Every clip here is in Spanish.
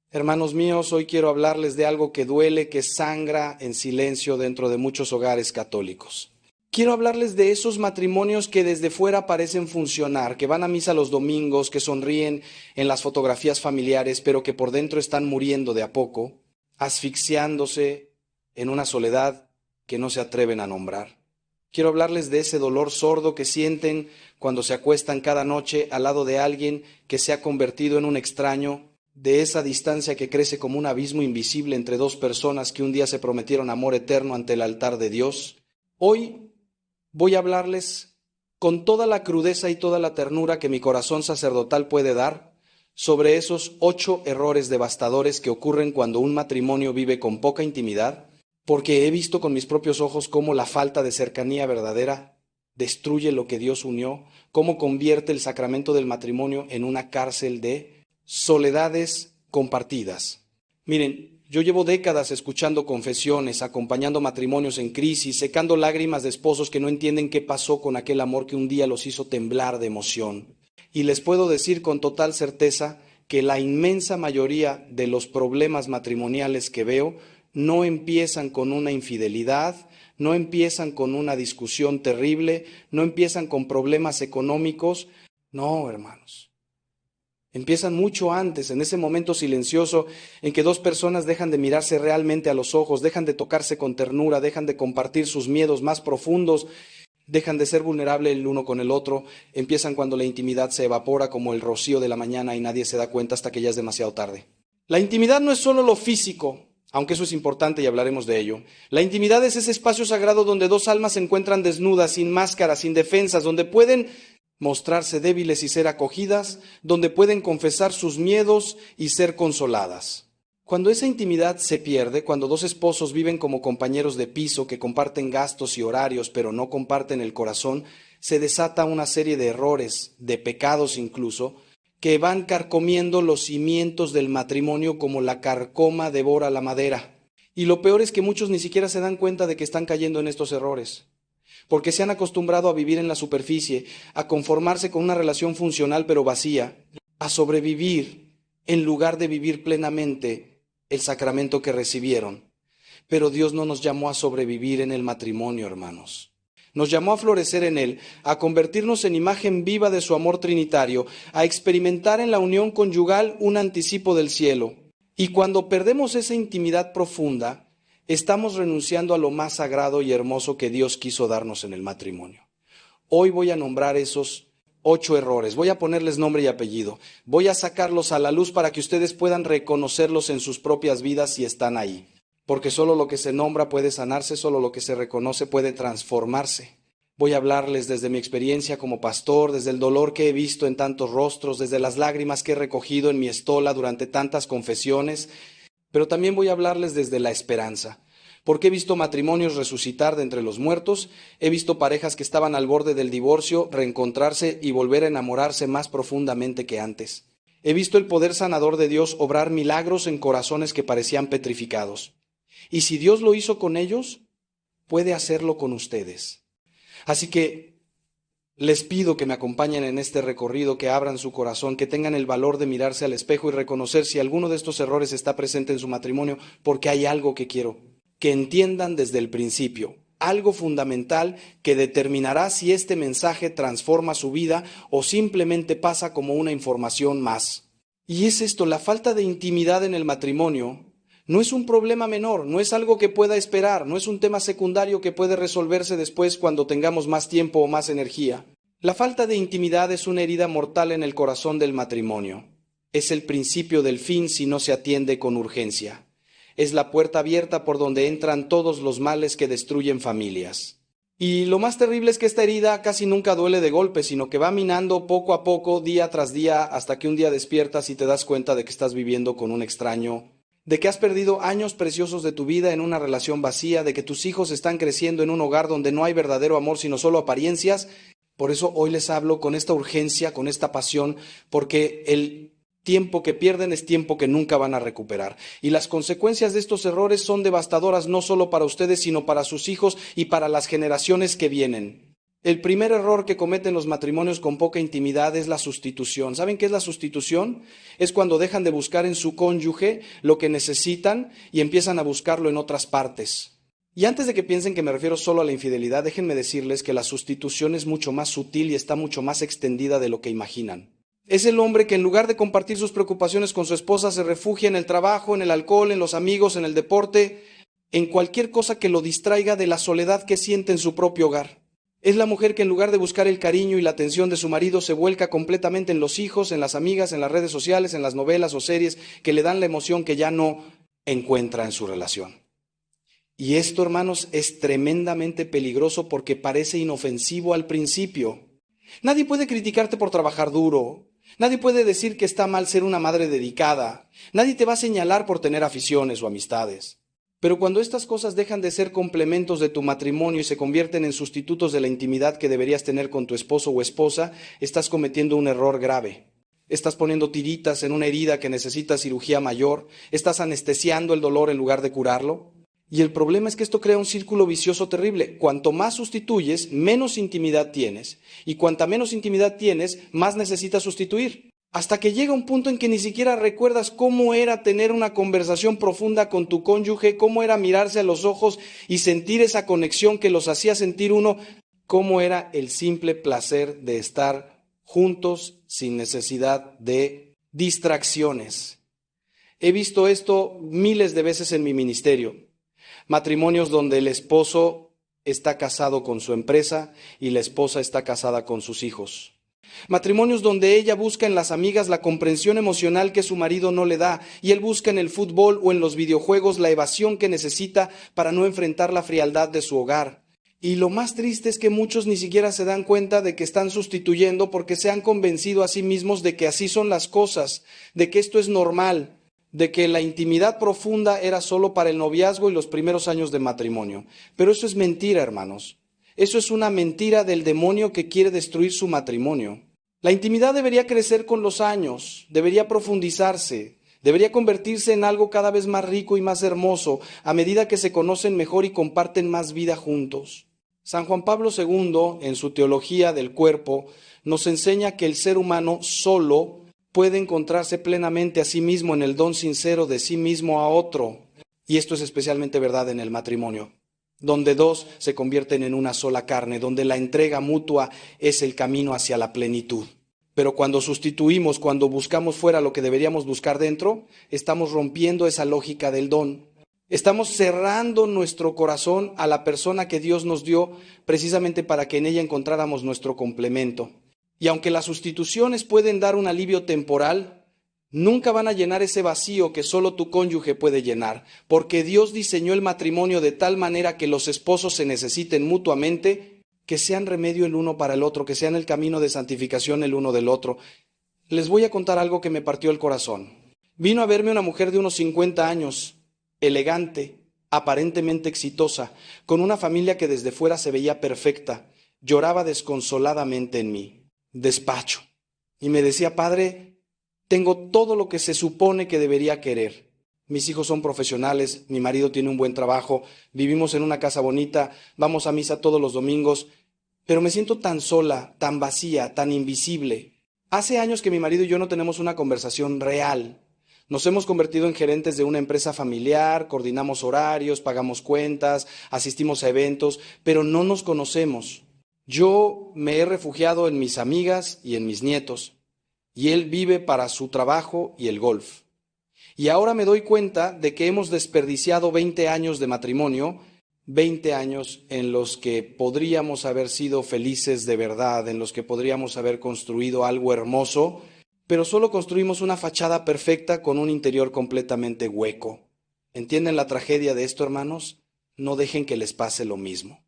Hermanos míos, hoy quiero hablarles de algo que duele, que sangra en silencio dentro de muchos hogares católicos. Quiero hablarles de esos matrimonios que desde fuera parecen funcionar, que van a misa los domingos, que sonríen en las fotografías familiares, pero que por dentro están muriendo de a poco, asfixiándose en una soledad que no se atreven a nombrar. Quiero hablarles de ese dolor sordo que sienten cuando se acuestan cada noche al lado de alguien que se ha convertido en un extraño, de esa distancia que crece como un abismo invisible entre dos personas que un día se prometieron amor eterno ante el altar de Dios. Hoy voy a hablarles con toda la crudeza y toda la ternura que mi corazón sacerdotal puede dar sobre esos 8 errores devastadores que ocurren cuando un matrimonio vive con poca intimidad, porque he visto con mis propios ojos cómo la falta de cercanía verdadera destruye lo que Dios unió, cómo convierte el sacramento del matrimonio en una cárcel de soledades compartidas. Miren, yo llevo décadas escuchando confesiones, acompañando matrimonios en crisis, secando lágrimas de esposos que no entienden qué pasó con aquel amor que un día los hizo temblar de emoción. Y les puedo decir con total certeza que la inmensa mayoría de los problemas matrimoniales que veo no empiezan con una infidelidad, no empiezan con una discusión terrible, no empiezan con problemas económicos. No, hermanos. Empiezan mucho antes, en ese momento silencioso en que dos personas dejan de mirarse realmente a los ojos, dejan de tocarse con ternura, dejan de compartir sus miedos más profundos, dejan de ser vulnerables el uno con el otro, empiezan cuando la intimidad se evapora como el rocío de la mañana y nadie se da cuenta hasta que ya es demasiado tarde. La intimidad no es solo lo físico, aunque eso es importante y hablaremos de ello. La intimidad es ese espacio sagrado donde dos almas se encuentran desnudas, sin máscaras, sin defensas, donde pueden mostrarse débiles y ser acogidas, donde pueden confesar sus miedos y ser consoladas. Cuando esa intimidad se pierde, cuando dos esposos viven como compañeros de piso que comparten gastos y horarios, pero no comparten el corazón, se desata una serie de errores, de pecados incluso, que van carcomiendo los cimientos del matrimonio como la carcoma devora la madera. Y lo peor es que muchos ni siquiera se dan cuenta de que están cayendo en estos errores, porque se han acostumbrado a vivir en la superficie, a conformarse con una relación funcional pero vacía, a sobrevivir en lugar de vivir plenamente el sacramento que recibieron. Pero Dios no nos llamó a sobrevivir en el matrimonio, hermanos. Nos llamó a florecer en él, a convertirnos en imagen viva de su amor trinitario, a experimentar en la unión conyugal un anticipo del cielo. Y cuando perdemos esa intimidad profunda, estamos renunciando a lo más sagrado y hermoso que Dios quiso darnos en el matrimonio. Hoy voy a nombrar esos 8 errores, voy a ponerles nombre y apellido, voy a sacarlos a la luz para que ustedes puedan reconocerlos en sus propias vidas si están ahí. Porque solo lo que se nombra puede sanarse, solo lo que se reconoce puede transformarse. Voy a hablarles desde mi experiencia como pastor, desde el dolor que he visto en tantos rostros, desde las lágrimas que he recogido en mi estola durante tantas confesiones, pero también voy a hablarles desde la esperanza, porque he visto matrimonios resucitar de entre los muertos, he visto parejas que estaban al borde del divorcio reencontrarse y volver a enamorarse más profundamente que antes. He visto el poder sanador de Dios obrar milagros en corazones que parecían petrificados. Y si Dios lo hizo con ellos, puede hacerlo con ustedes. Así que les pido que me acompañen en este recorrido, que abran su corazón, que tengan el valor de mirarse al espejo y reconocer si alguno de estos errores está presente en su matrimonio, porque hay algo que quiero que entiendan desde el principio, algo fundamental que determinará si este mensaje transforma su vida o simplemente pasa como una información más. Y es esto, la falta de intimidad en el matrimonio. No es un problema menor, no es algo que pueda esperar, no es un tema secundario que puede resolverse después cuando tengamos más tiempo o más energía. La falta de intimidad es una herida mortal en el corazón del matrimonio. Es el principio del fin si no se atiende con urgencia. Es la puerta abierta por donde entran todos los males que destruyen familias. Y lo más terrible es que esta herida casi nunca duele de golpe, sino que va minando poco a poco, día tras día, hasta que un día despiertas y te das cuenta de que estás viviendo con un extraño, de que has perdido años preciosos de tu vida en una relación vacía, de que tus hijos están creciendo en un hogar donde no hay verdadero amor, sino solo apariencias. Por eso hoy les hablo con esta urgencia, con esta pasión, porque el tiempo que pierden es tiempo que nunca van a recuperar. Y las consecuencias de estos errores son devastadoras no solo para ustedes, sino para sus hijos y para las generaciones que vienen. El primer error que cometen los matrimonios con poca intimidad es la sustitución. ¿Saben qué es la sustitución? Es cuando dejan de buscar en su cónyuge lo que necesitan y empiezan a buscarlo en otras partes. Y antes de que piensen que me refiero solo a la infidelidad, déjenme decirles que la sustitución es mucho más sutil y está mucho más extendida de lo que imaginan. Es el hombre que en lugar de compartir sus preocupaciones con su esposa se refugia en el trabajo, en el alcohol, en los amigos, en el deporte, en cualquier cosa que lo distraiga de la soledad que siente en su propio hogar. Es la mujer que en lugar de buscar el cariño y la atención de su marido se vuelca completamente en los hijos, en las amigas, en las redes sociales, en las novelas o series que le dan la emoción que ya no encuentra en su relación. Y esto, hermanos, es tremendamente peligroso porque parece inofensivo al principio. Nadie puede criticarte por trabajar duro. Nadie puede decir que está mal ser una madre dedicada. Nadie te va a señalar por tener aficiones o amistades. Pero cuando estas cosas dejan de ser complementos de tu matrimonio y se convierten en sustitutos de la intimidad que deberías tener con tu esposo o esposa, estás cometiendo un error grave. Estás poniendo tiritas en una herida que necesita cirugía mayor. Estás anestesiando el dolor en lugar de curarlo. Y el problema es que esto crea un círculo vicioso terrible. Cuanto más sustituyes, menos intimidad tienes. Y cuanta menos intimidad tienes, más necesitas sustituir. Hasta que llega un punto en que ni siquiera recuerdas cómo era tener una conversación profunda con tu cónyuge, cómo era mirarse a los ojos y sentir esa conexión que los hacía sentir uno, cómo era el simple placer de estar juntos sin necesidad de distracciones. He visto esto miles de veces en mi ministerio. Matrimonios donde el esposo está casado con su empresa y la esposa está casada con sus hijos. Matrimonios donde ella busca en las amigas la comprensión emocional que su marido no le da y él busca en el fútbol o en los videojuegos la evasión que necesita para no enfrentar la frialdad de su hogar. Y lo más triste es que muchos ni siquiera se dan cuenta de que están sustituyendo porque se han convencido a sí mismos de que así son las cosas, de que esto es normal, de que la intimidad profunda era solo para el noviazgo y los primeros años de matrimonio. Pero eso es mentira, hermanos. Eso es una mentira del demonio que quiere destruir su matrimonio. La intimidad debería crecer con los años, debería profundizarse, debería convertirse en algo cada vez más rico y más hermoso a medida que se conocen mejor y comparten más vida juntos. San Juan Pablo II, en su Teología del Cuerpo, nos enseña que el ser humano solo puede encontrarse plenamente a sí mismo en el don sincero de sí mismo a otro. Y esto es especialmente verdad en el matrimonio, donde dos se convierten en una sola carne, donde la entrega mutua es el camino hacia la plenitud. Pero cuando sustituimos, cuando buscamos fuera lo que deberíamos buscar dentro, estamos rompiendo esa lógica del don. Estamos cerrando nuestro corazón a la persona que Dios nos dio precisamente para que en ella encontráramos nuestro complemento. Y aunque las sustituciones pueden dar un alivio temporal, nunca van a llenar ese vacío que solo tu cónyuge puede llenar, porque Dios diseñó el matrimonio de tal manera que los esposos se necesiten mutuamente, que sean remedio el uno para el otro, que sean el camino de santificación el uno del otro. Les voy a contar algo que me partió el corazón. Vino a verme una mujer de unos 50 años, elegante, aparentemente exitosa, con una familia que desde fuera se veía perfecta. Lloraba desconsoladamente en mi despacho y me decía: Padre, tengo todo lo que se supone que debería querer. Mis hijos son profesionales, mi marido tiene un buen trabajo, vivimos en una casa bonita, vamos a misa todos los domingos, pero me siento tan sola, tan vacía, tan invisible. Hace años que mi marido y yo no tenemos una conversación real. Nos hemos convertido en gerentes de una empresa familiar, coordinamos horarios, pagamos cuentas, asistimos a eventos, pero no nos conocemos. Yo me he refugiado en mis amigas y en mis nietos, y él vive para su trabajo y el golf. Y ahora me doy cuenta de que hemos desperdiciado 20 años de matrimonio, 20 años en los que podríamos haber sido felices de verdad, en los que podríamos haber construido algo hermoso, pero solo construimos una fachada perfecta con un interior completamente hueco. ¿Entienden la tragedia de esto, hermanos? No dejen que les pase lo mismo.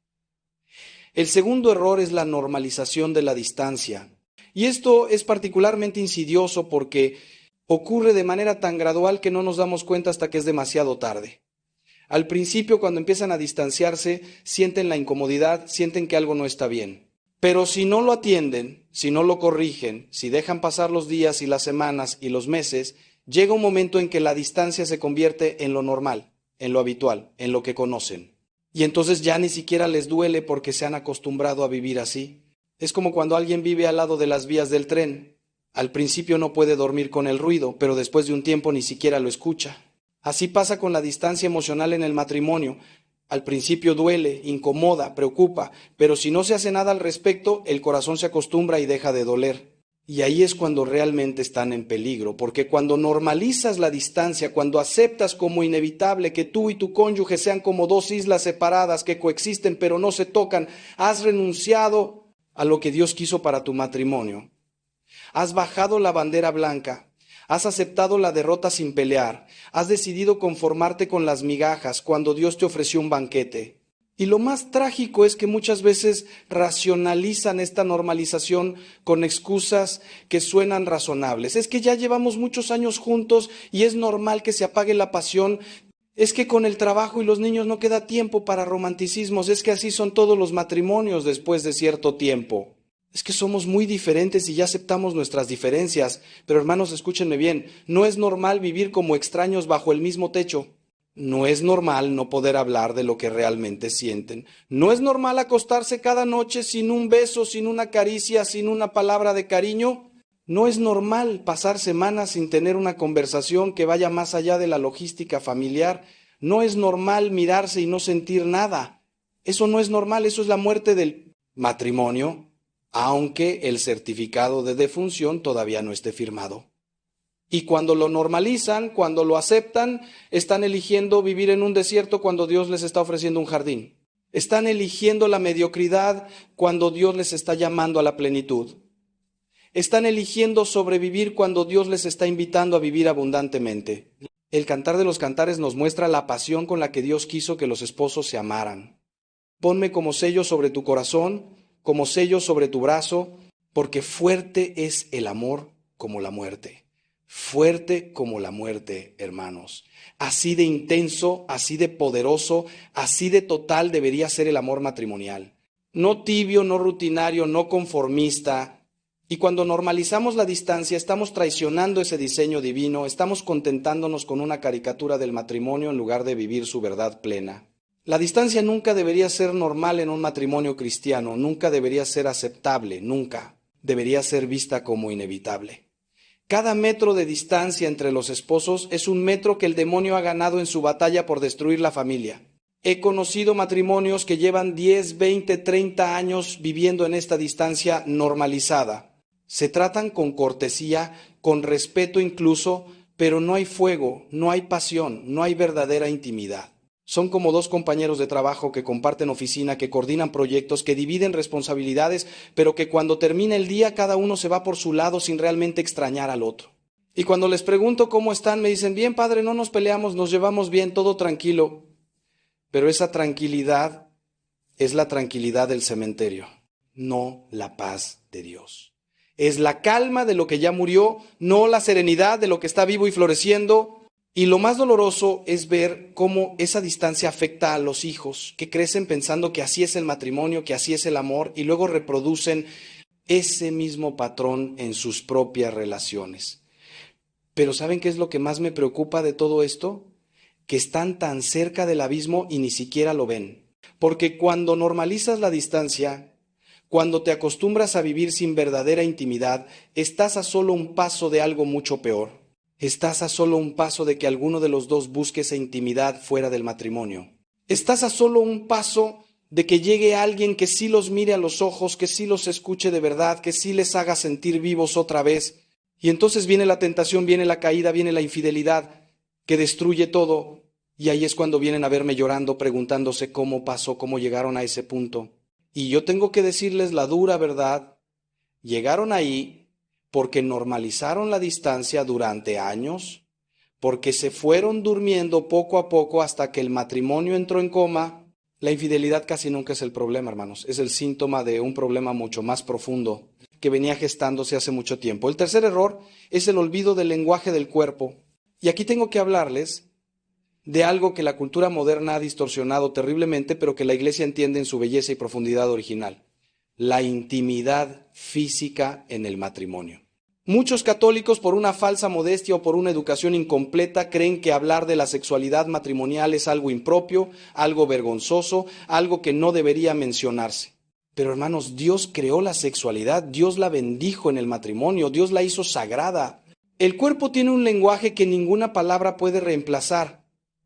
El segundo error es la normalización de la distancia. Y esto es particularmente insidioso porque ocurre de manera tan gradual que no nos damos cuenta hasta que es demasiado tarde. Al principio, cuando empiezan a distanciarse, sienten la incomodidad, sienten que algo no está bien. Pero si no lo atienden, si no lo corrigen, si dejan pasar los días y las semanas y los meses, llega un momento en que la distancia se convierte en lo normal, en lo habitual, en lo que conocen. Y entonces ya ni siquiera les duele porque se han acostumbrado a vivir así. Es como cuando alguien vive al lado de las vías del tren. Al principio no puede dormir con el ruido, pero después de un tiempo ni siquiera lo escucha. Así pasa con la distancia emocional en el matrimonio. Al principio duele, incomoda, preocupa, pero si no se hace nada al respecto, el corazón se acostumbra y deja de doler. Y ahí es cuando realmente están en peligro, porque cuando normalizas la distancia, cuando aceptas como inevitable que tú y tu cónyuge sean como dos islas separadas que coexisten pero no se tocan, has renunciado a lo que Dios quiso para tu matrimonio. Has bajado la bandera blanca, has aceptado la derrota sin pelear, has decidido conformarte con las migajas cuando Dios te ofreció un banquete. Y lo más trágico es que muchas veces racionalizan esta normalización con excusas que suenan razonables. Es que ya llevamos muchos años juntos y es normal que se apague la pasión. Es que con el trabajo y los niños no queda tiempo para romanticismos. Es que así son todos los matrimonios después de cierto tiempo. Es que somos muy diferentes y ya aceptamos nuestras diferencias. Pero hermanos, escúchenme bien, no es normal vivir como extraños bajo el mismo techo. No es normal no poder hablar de lo que realmente sienten. No es normal acostarse cada noche sin un beso, sin una caricia, sin una palabra de cariño. No es normal pasar semanas sin tener una conversación que vaya más allá de la logística familiar. No es normal mirarse y no sentir nada. Eso no es normal, eso es la muerte del matrimonio, aunque el certificado de defunción todavía no esté firmado. Y cuando lo normalizan, cuando lo aceptan, están eligiendo vivir en un desierto cuando Dios les está ofreciendo un jardín. Están eligiendo la mediocridad cuando Dios les está llamando a la plenitud. Están eligiendo sobrevivir cuando Dios les está invitando a vivir abundantemente. El Cantar de los Cantares nos muestra la pasión con la que Dios quiso que los esposos se amaran. Ponme como sello sobre tu corazón, como sello sobre tu brazo, porque fuerte es el amor como la muerte. Fuerte como la muerte, hermanos. Así de intenso, así de poderoso, así de total debería ser el amor matrimonial. No tibio, no rutinario, no conformista. Y cuando normalizamos la distancia, estamos traicionando ese diseño divino, estamos contentándonos con una caricatura del matrimonio en lugar de vivir su verdad plena. La distancia nunca debería ser normal en un matrimonio cristiano, nunca debería ser aceptable, nunca. Debería ser vista como inevitable. Cada metro de distancia entre los esposos es un metro que el demonio ha ganado en su batalla por destruir la familia. He conocido matrimonios que llevan 10, 20, 30 años viviendo en esta distancia normalizada. Se tratan con cortesía, con respeto incluso, pero no hay fuego, no hay pasión, no hay verdadera intimidad. Son como dos compañeros de trabajo que comparten oficina, que coordinan proyectos, que dividen responsabilidades, pero que cuando termina el día cada uno se va por su lado sin realmente extrañar al otro. Y cuando les pregunto cómo están, me dicen, bien padre, no nos peleamos, nos llevamos bien, todo tranquilo. Pero esa tranquilidad es la tranquilidad del cementerio, no la paz de Dios. Es la calma de lo que ya murió, no la serenidad de lo que está vivo y floreciendo. Y lo más doloroso es ver cómo esa distancia afecta a los hijos, que crecen pensando que así es el matrimonio, que así es el amor, y luego reproducen ese mismo patrón en sus propias relaciones. Pero ¿saben qué es lo que más me preocupa de todo esto? Que están tan cerca del abismo y ni siquiera lo ven. Porque cuando normalizas la distancia, cuando te acostumbras a vivir sin verdadera intimidad, estás a solo un paso de algo mucho peor. Estás a solo un paso de que alguno de los dos busque esa intimidad fuera del matrimonio. Estás a solo un paso de que llegue alguien que sí los mire a los ojos, que sí los escuche de verdad, que sí les haga sentir vivos otra vez. Y entonces viene la tentación, viene la caída, viene la infidelidad, que destruye todo. Y ahí es cuando vienen a verme llorando, preguntándose cómo pasó, cómo llegaron a ese punto. Y yo tengo que decirles la dura verdad. Llegaron ahí porque normalizaron la distancia durante años, porque se fueron durmiendo poco a poco hasta que el matrimonio entró en coma. La infidelidad casi nunca es el problema, hermanos, es el síntoma de un problema mucho más profundo que venía gestándose hace mucho tiempo. El tercer error es el olvido del lenguaje del cuerpo. Y aquí tengo que hablarles de algo que la cultura moderna ha distorsionado terriblemente, pero que la Iglesia entiende en su belleza y profundidad original. La intimidad física en el matrimonio. Muchos católicos, por una falsa modestia o por una educación incompleta, creen que hablar de la sexualidad matrimonial es algo impropio, algo vergonzoso, algo que no debería mencionarse. Pero hermanos, Dios creó la sexualidad, Dios la bendijo en el matrimonio, Dios la hizo sagrada. El cuerpo tiene un lenguaje que ninguna palabra puede reemplazar,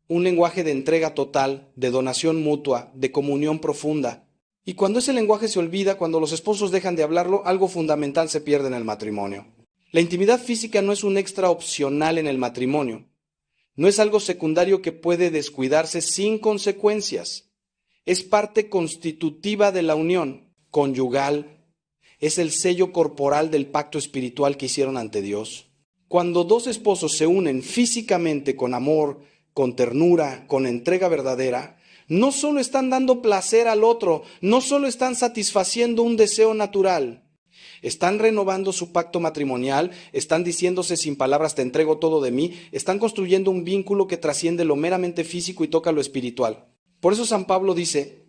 un lenguaje de entrega total, de donación mutua, de comunión profunda. Y cuando ese lenguaje se olvida, cuando los esposos dejan de hablarlo, algo fundamental se pierde en el matrimonio. La intimidad física no es un extra opcional en el matrimonio, no es algo secundario que puede descuidarse sin consecuencias. Es parte constitutiva de la unión conyugal, es el sello corporal del pacto espiritual que hicieron ante Dios. Cuando dos esposos se unen físicamente con amor, con ternura, con entrega verdadera, no solo están dando placer al otro, no solo están satisfaciendo un deseo natural, están renovando su pacto matrimonial, están diciéndose sin palabras, te entrego todo de mí, están construyendo un vínculo que trasciende lo meramente físico y toca lo espiritual. Por eso San Pablo dice,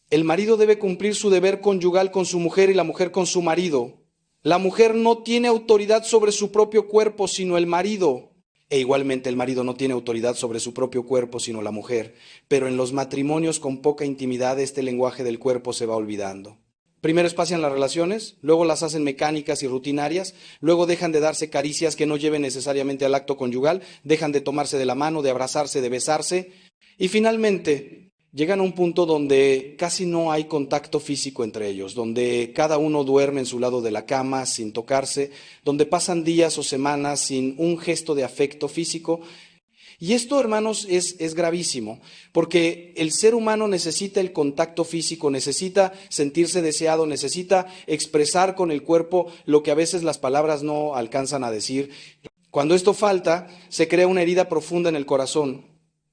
el marido debe cumplir su deber conyugal con su mujer y la mujer con su marido. La mujer no tiene autoridad sobre su propio cuerpo, sino el marido. E igualmente el marido no tiene autoridad sobre su propio cuerpo, sino la mujer. Pero en los matrimonios con poca intimidad, este lenguaje del cuerpo se va olvidando. Primero espacian las relaciones, luego las hacen mecánicas y rutinarias, luego dejan de darse caricias que no lleven necesariamente al acto conyugal, dejan de tomarse de la mano, de abrazarse, de besarse, y finalmente llegan a un punto donde casi no hay contacto físico entre ellos, donde cada uno duerme en su lado de la cama sin tocarse, donde pasan días o semanas sin un gesto de afecto físico. Y esto, hermanos, es gravísimo, porque el ser humano necesita el contacto físico, necesita sentirse deseado, necesita expresar con el cuerpo lo que a veces las palabras no alcanzan a decir. Cuando esto falta, se crea una herida profunda en el corazón,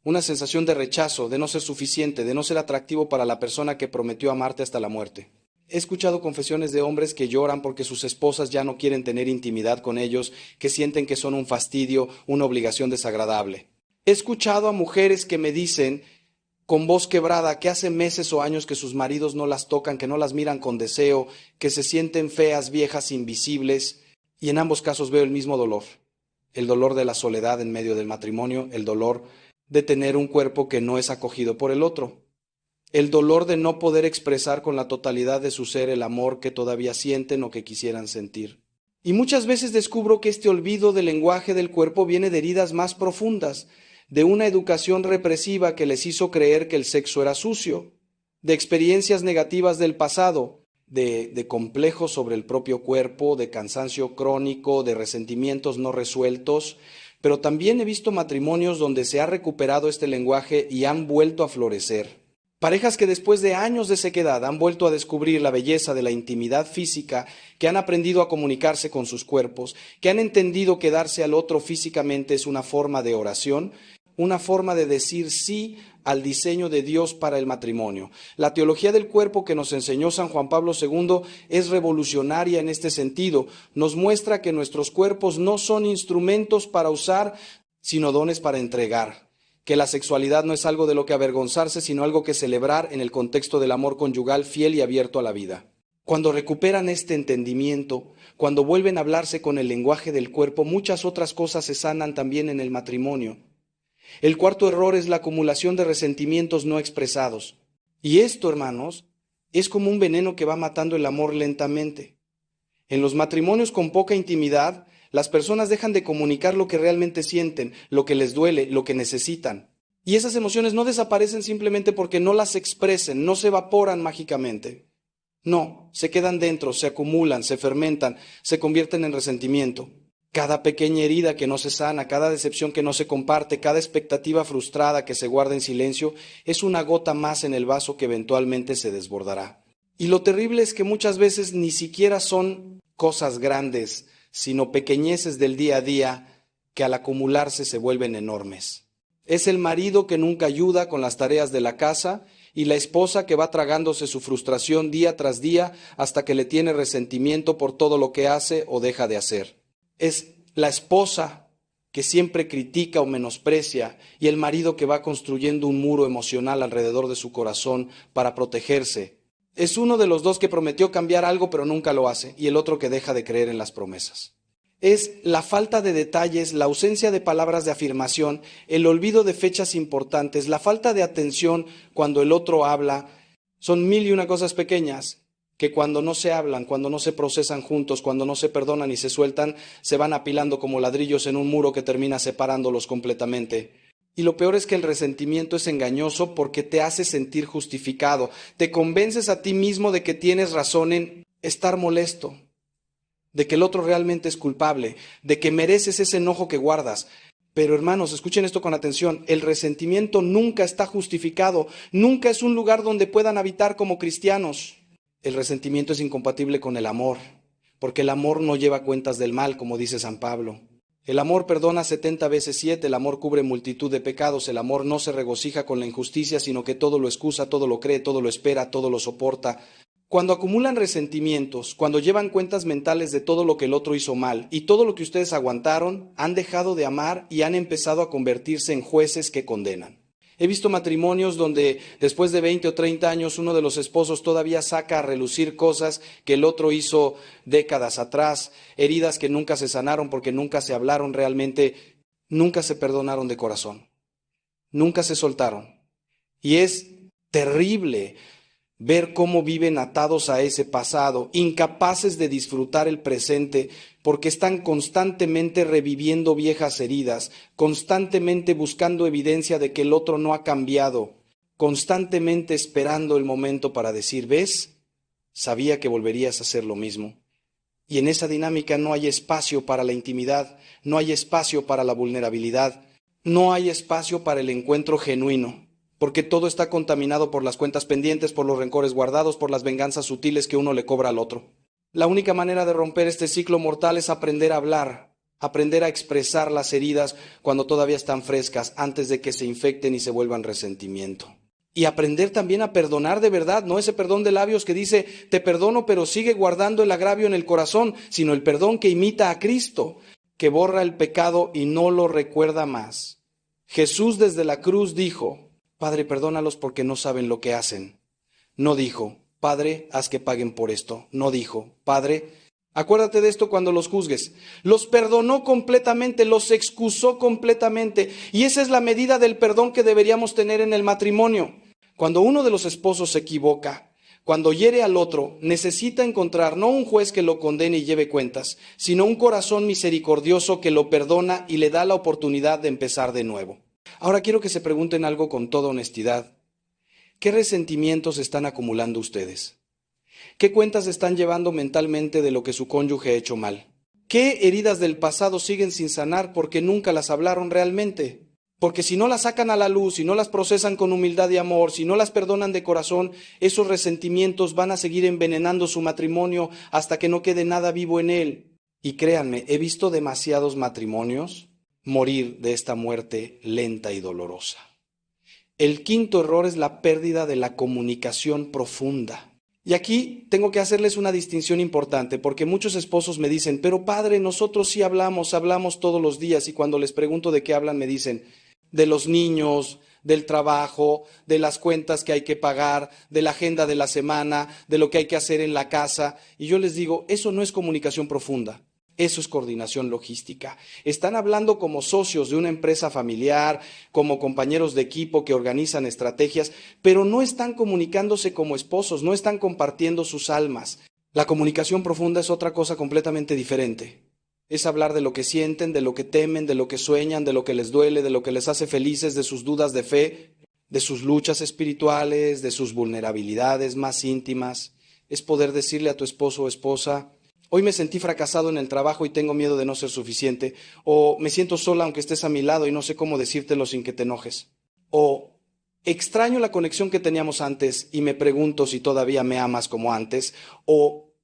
una sensación de rechazo, de no ser suficiente, de no ser atractivo para la persona que prometió amarte hasta la muerte. He escuchado confesiones de hombres que lloran porque sus esposas ya no quieren tener intimidad con ellos, que sienten que son un fastidio, una obligación desagradable. He escuchado a mujeres que me dicen con voz quebrada que hace meses o años que sus maridos no las tocan, que no las miran con deseo, que se sienten feas, viejas, invisibles, y en ambos casos veo el mismo dolor, el dolor de la soledad en medio del matrimonio, el dolor de tener un cuerpo que no es acogido por el otro, el dolor de no poder expresar con la totalidad de su ser el amor que todavía sienten o que quisieran sentir. Y muchas veces descubro que este olvido del lenguaje del cuerpo viene de heridas más profundas, de una educación represiva que les hizo creer que el sexo era sucio, de experiencias negativas del pasado, de complejos sobre el propio cuerpo, de cansancio crónico, de resentimientos no resueltos, pero también he visto matrimonios donde se ha recuperado este lenguaje y han vuelto a florecer. Parejas que después de años de sequedad han vuelto a descubrir la belleza de la intimidad física, que han aprendido a comunicarse con sus cuerpos, que han entendido que darse al otro físicamente es una forma de oración, una forma de decir sí al diseño de Dios para el matrimonio. La teología del cuerpo que nos enseñó San Juan Pablo II es revolucionaria en este sentido. Nos muestra que nuestros cuerpos no son instrumentos para usar, sino dones para entregar. Que la sexualidad no es algo de lo que avergonzarse, sino algo que celebrar en el contexto del amor conyugal fiel y abierto a la vida. Cuando recuperan este entendimiento, cuando vuelven a hablarse con el lenguaje del cuerpo, muchas otras cosas se sanan también en el matrimonio. El cuarto error es la acumulación de resentimientos no expresados. Y esto, hermanos, es como un veneno que va matando el amor lentamente. En los matrimonios con poca intimidad, las personas dejan de comunicar lo que realmente sienten, lo que les duele, lo que necesitan. Y esas emociones no desaparecen simplemente porque no las expresen, no se evaporan mágicamente. No, se quedan dentro, se acumulan, se fermentan, se convierten en resentimiento. Cada pequeña herida que no se sana, cada decepción que no se comparte, cada expectativa frustrada que se guarda en silencio, es una gota más en el vaso que eventualmente se desbordará. Y lo terrible es que muchas veces ni siquiera son cosas grandes, sino pequeñeces del día a día que al acumularse se vuelven enormes. Es el marido que nunca ayuda con las tareas de la casa y la esposa que va tragándose su frustración día tras día hasta que le tiene resentimiento por todo lo que hace o deja de hacer. Es la esposa que siempre critica o menosprecia y el marido que va construyendo un muro emocional alrededor de su corazón para protegerse. Es uno de los dos que prometió cambiar algo pero nunca lo hace y el otro que deja de creer en las promesas. es la falta de detalles, la ausencia de palabras de afirmación, el olvido de fechas importantes, la falta de atención cuando el otro habla. Son mil y una cosas pequeñas que cuando no se hablan, cuando no se procesan juntos, cuando no se perdonan y se sueltan, se van apilando como ladrillos en un muro que termina separándolos completamente. Y lo peor es que el resentimiento es engañoso porque te hace sentir justificado. Te convences a ti mismo de que tienes razón en estar molesto, de que el otro realmente es culpable, de que mereces ese enojo que guardas. Pero hermanos, escuchen esto con atención, el resentimiento nunca está justificado, nunca es un lugar donde puedan habitar como cristianos. El resentimiento es incompatible con el amor, porque el amor no lleva cuentas del mal, como dice San Pablo. El amor perdona 70 veces 7, el amor cubre multitud de pecados, el amor no se regocija con la injusticia, sino que todo lo excusa, todo lo cree, todo lo espera, todo lo soporta. Cuando acumulan resentimientos, cuando llevan cuentas mentales de todo lo que el otro hizo mal y todo lo que ustedes aguantaron, han dejado de amar y han empezado a convertirse en jueces que condenan. He visto matrimonios donde después de 20 o 30 años uno de los esposos todavía saca a relucir cosas que el otro hizo décadas atrás, heridas que nunca se sanaron porque nunca se hablaron realmente, nunca se perdonaron de corazón, nunca se soltaron. Y es terrible ver cómo viven atados a ese pasado, incapaces de disfrutar el presente, porque están constantemente reviviendo viejas heridas, constantemente buscando evidencia de que el otro no ha cambiado, constantemente esperando el momento para decir, ¿ves? Sabía que volverías a hacer lo mismo. Y en esa dinámica no hay espacio para la intimidad, no hay espacio para la vulnerabilidad, no hay espacio para el encuentro genuino. Porque todo está contaminado por las cuentas pendientes, por los rencores guardados, por las venganzas sutiles que uno le cobra al otro. La única manera de romper este ciclo mortal es aprender a hablar, aprender a expresar las heridas cuando todavía están frescas, antes de que se infecten y se vuelvan resentimiento. Y aprender también a perdonar de verdad, no ese perdón de labios que dice, te perdono, pero sigue guardando el agravio en el corazón, sino el perdón que imita a Cristo, que borra el pecado y no lo recuerda más. Jesús desde la cruz dijo, Padre, perdónalos porque no saben lo que hacen. No dijo, Padre, haz que paguen por esto. No dijo, Padre, acuérdate de esto cuando los juzgues. Los perdonó completamente, los excusó completamente. Y esa es la medida del perdón que deberíamos tener en el matrimonio. Cuando uno de los esposos se equivoca, cuando hiere al otro, necesita encontrar no un juez que lo condene y lleve cuentas, sino un corazón misericordioso que lo perdona y le da la oportunidad de empezar de nuevo. Ahora quiero que se pregunten algo con toda honestidad. ¿Qué resentimientos están acumulando ustedes? ¿Qué cuentas están llevando mentalmente de lo que su cónyuge ha hecho mal? ¿Qué heridas del pasado siguen sin sanar porque nunca las hablaron realmente? Porque si no las sacan a la luz, si no las procesan con humildad y amor, si no las perdonan de corazón, esos resentimientos van a seguir envenenando su matrimonio hasta que no quede nada vivo en él. Y créanme, he visto demasiados matrimonios morir de esta muerte lenta y dolorosa. El quinto error es la pérdida de la comunicación profunda. Y aquí tengo que hacerles una distinción importante, porque muchos esposos me dicen, pero padre, nosotros sí hablamos todos los días, y cuando les pregunto de qué hablan me dicen, de los niños, del trabajo, de las cuentas que hay que pagar, de la agenda de la semana, de lo que hay que hacer en la casa, y yo les digo, eso no es comunicación profunda. Eso es coordinación logística. Están hablando como socios de una empresa familiar, como compañeros de equipo que organizan estrategias, pero no están comunicándose como esposos, no están compartiendo sus almas. La comunicación profunda es otra cosa completamente diferente. Es hablar de lo que sienten, de lo que temen, de lo que sueñan, de lo que les duele, de lo que les hace felices, de sus dudas de fe, de sus luchas espirituales, de sus vulnerabilidades más íntimas. Es poder decirle a tu esposo o esposa, hoy me sentí fracasado en el trabajo y tengo miedo de no ser suficiente. O me siento sola aunque estés a mi lado y no sé cómo decírtelo sin que te enojes. O extraño la conexión que teníamos antes y me pregunto si todavía me amas como antes. O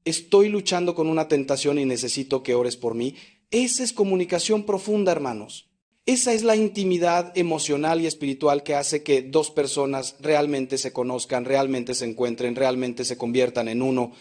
estoy luchando con una tentación y necesito que ores por mí. Esa es comunicación profunda, hermanos. Esa es la intimidad emocional y espiritual que hace que dos personas realmente se conozcan, realmente se encuentren, realmente se conviertan en uno.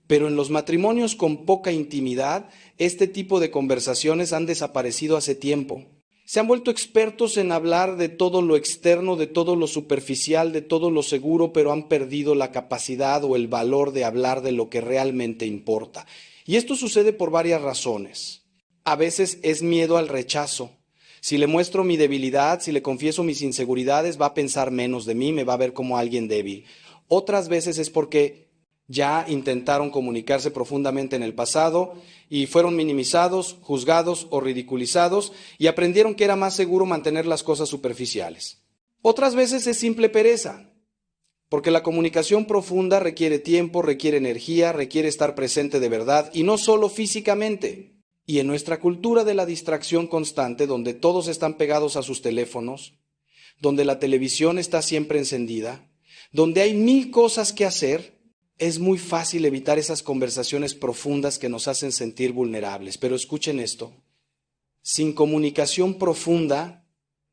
Pero en los matrimonios con poca intimidad, este tipo de conversaciones han desaparecido hace tiempo. Se han vuelto expertos en hablar de todo lo externo, de todo lo superficial, de todo lo seguro, pero han perdido la capacidad o el valor de hablar de lo que realmente importa. Y esto sucede por varias razones. A veces es miedo al rechazo. Si le muestro mi debilidad, si le confieso mis inseguridades, va a pensar menos de mí, me va a ver como alguien débil. Otras veces es porque ya intentaron comunicarse profundamente en el pasado y fueron minimizados, juzgados o ridiculizados y aprendieron que era más seguro mantener las cosas superficiales. Otras veces es simple pereza, porque la comunicación profunda requiere tiempo, requiere energía, requiere estar presente de verdad y no solo físicamente. Y en nuestra cultura de la distracción constante, donde todos están pegados a sus teléfonos, donde la televisión está siempre encendida, donde hay 1000 cosas que hacer, es muy fácil evitar esas conversaciones profundas que nos hacen sentir vulnerables. Pero escuchen esto, sin comunicación profunda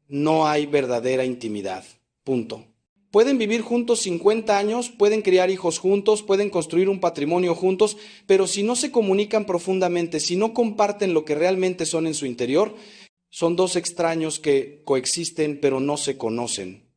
no hay verdadera intimidad. Punto. Pueden vivir juntos 50 años, pueden criar hijos juntos, pueden construir un patrimonio juntos, pero si no se comunican profundamente, si no comparten lo que realmente son en su interior, son dos extraños que coexisten pero no se conocen.